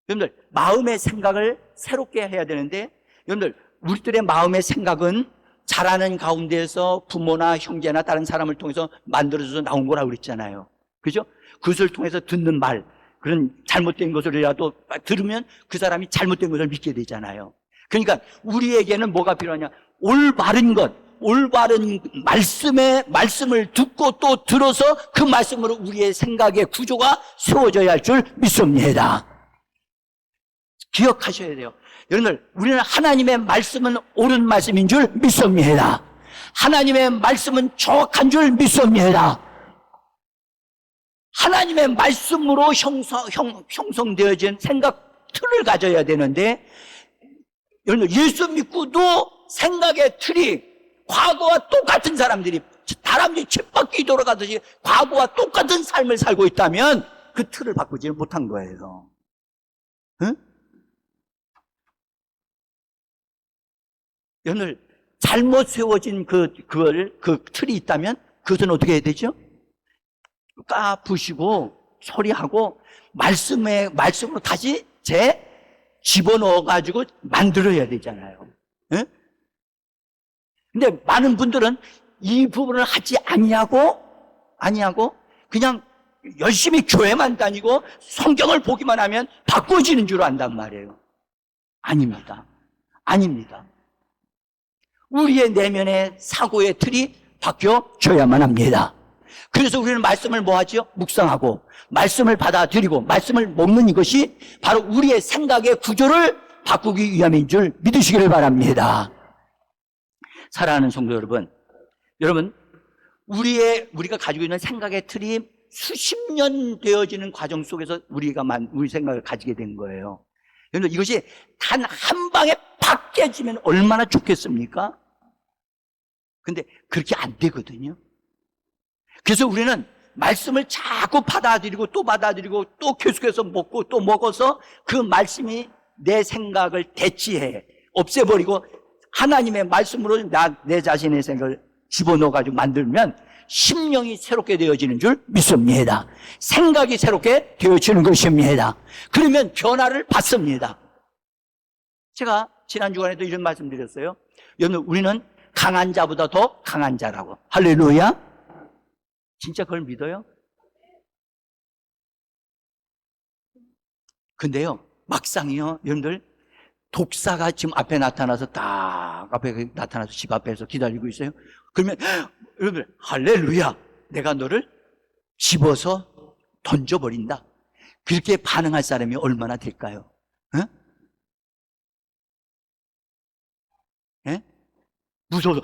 여러분들 마음의 생각을 새롭게 해야 되는데 여러분들 우리들의 마음의 생각은 자라는 가운데에서 부모나 형제나 다른 사람을 통해서 만들어져서 나온 거라고 그랬잖아요. 그죠? 그것을 통해서 듣는 말, 그런 잘못된 것을이라도 들으면 그 사람이 잘못된 것을 믿게 되잖아요. 그러니까 우리에게는 뭐가 필요하냐? 올바른 것, 올바른 말씀을 듣고 또 들어서 그 말씀으로 우리의 생각의 구조가 세워져야 할 줄 믿습니다. 기억하셔야 돼요. 여러분들, 우리는 하나님의 말씀은 옳은 말씀인 줄 믿습니다. 하나님의 말씀은 정확한 줄 믿습니다. 하나님의 말씀으로 형성되어진 생각 틀을 가져야 되는데 여러분 예수 믿고도 생각의 틀이 과거와 똑같은 사람들이 쳇바퀴 돌아가듯이 과거와 똑같은 삶을 살고 있다면 그 틀을 바꾸지 못한 거예요. 응? 여러분 잘못 세워진 그 틀이 있다면 그것은 어떻게 해야 되죠? 까부시고 소리하고 말씀으로 다시 집어넣어가지고 만들어야 되잖아요. 예? 근데 많은 분들은 이 부분을 하지 아니하고 그냥 열심히 교회만 다니고 성경을 보기만 하면 바꿔지는 줄 안단 말이에요. 아닙니다. 우리의 내면의 사고의 틀이 바뀌어져야만 합니다. 그래서 우리는 말씀을 뭐 하죠? 묵상하고 말씀을 받아들이고 말씀을 먹는 이것이 바로 우리의 생각의 구조를 바꾸기 위함인 줄 믿으시기를 바랍니다. 사랑하는 성도 여러분, 우리가 가지고 있는 생각의 틀이 수십 년 되어지는 과정 속에서 우리 생각을 가지게 된 거예요. 여러분, 이것이 단 한 방에 팍 깨지면 얼마나 좋겠습니까? 근데 그렇게 안 되거든요. 그래서 우리는 말씀을 자꾸 받아들이고 또 계속해서 먹고 또 먹어서 그 말씀이 내 생각을 대치해 없애버리고 하나님의 말씀으로 내 자신의 생각을 집어넣어가지고 만들면 심령이 새롭게 되어지는 줄 믿습니다. 생각이 새롭게 되어지는 것입니다. 그러면 변화를 받습니다. 제가 지난 주간에도 이런 말씀 드렸어요. 여러분, 우리는 강한 자보다 더 강한 자라고. 할렐루야. 진짜 그걸 믿어요? 근데요, 막상이요, 여러분들, 독사가 지금 앞에 나타나서 집 앞에서 기다리고 있어요. 그러면 여러분들, 할렐루야, 내가 너를 집어서 던져버린다. 그렇게 반응할 사람이 얼마나 될까요? 어? 예? 무서워서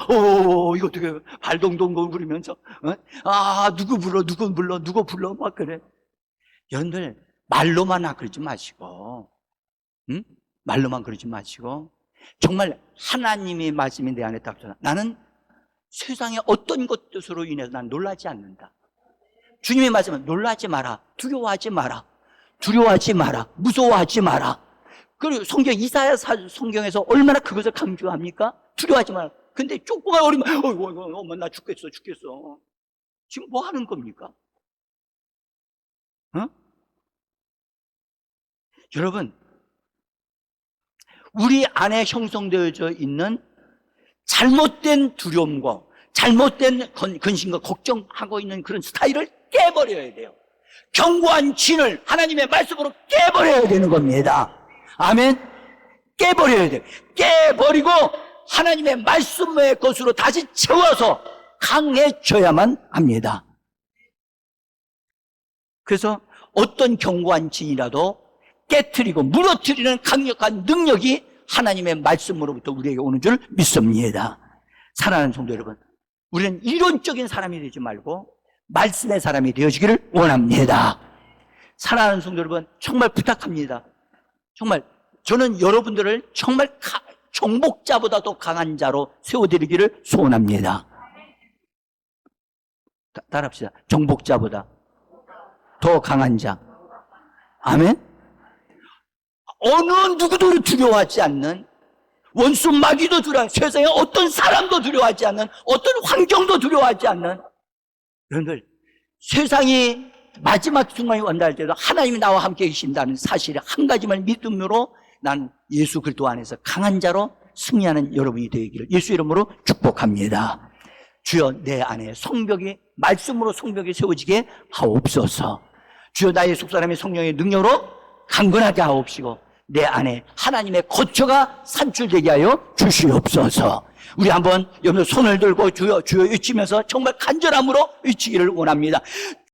이거 어떻게 발동동 부르면서 누구 불러 막 그래. 여러분들 말로만 그러지 마시고 말로만 그러지 마시고 정말 하나님의 말씀이 내 안에 딱 들어. 나는 세상의 어떤 것으로 인해서 난 놀라지 않는다. 주님의 말씀은 놀라지 마라, 두려워하지 마라, 두려워하지 마라, 무서워하지 마라. 그리고 성경 이사야 성경에서 얼마나 그것을 강조합니까? 두려워하지 마라. 근데 조그만 어리면 어머 나 죽겠어. 지금 뭐 하는 겁니까? 여러분, 우리 안에 형성되어져 있는 잘못된 두려움과 잘못된 근심과 걱정하고 있는 그런 스타일을 깨버려야 돼요. 견고한 진을 하나님의 말씀으로 깨버려야 되는 겁니다. 아멘. 깨버려야 돼요. 깨버리고 하나님의 말씀의 것으로 다시 채워서 강해져야만 합니다. 그래서 어떤 견고한 진이라도 깨트리고 무너뜨리는 강력한 능력이 하나님의 말씀으로부터 우리에게 오는 줄 믿습니다. 사랑하는 성도 여러분, 우리는 이론적인 사람이 되지 말고 말씀의 사람이 되어지기를 원합니다. 사랑하는 성도 여러분, 정말 부탁합니다. 정말 저는 여러분들을 정말 정복자보다 더 강한 자로 세워드리기를 소원합니다. 따라합시다. 정복자보다 더 강한 자. 아멘. 어느 누구도 두려워하지 않는, 원수 마귀도 두려워하지 않는, 세상에 어떤 사람도 두려워하지 않는, 어떤 환경도 두려워하지 않는, 여러분들, 세상이 마지막 순간이 온다 할 때도 하나님이 나와 함께 계신다는 사실을 한 가지만 믿음으로 난 예수 그리스도 안에서 강한 자로 승리하는 여러분이 되기를 예수 이름으로 축복합니다. 주여, 내 안에 성벽이, 말씀으로 성벽이 세워지게 하옵소서. 주여, 나의 속사람의 성령의 능력으로 강건하게 하옵시고 내 안에 하나님의 거처가 산출되게 하여 주시옵소서. 우리 한번 여러분 손을 들고 주여 주여 외치면서 정말 간절함으로 외치기를 원합니다.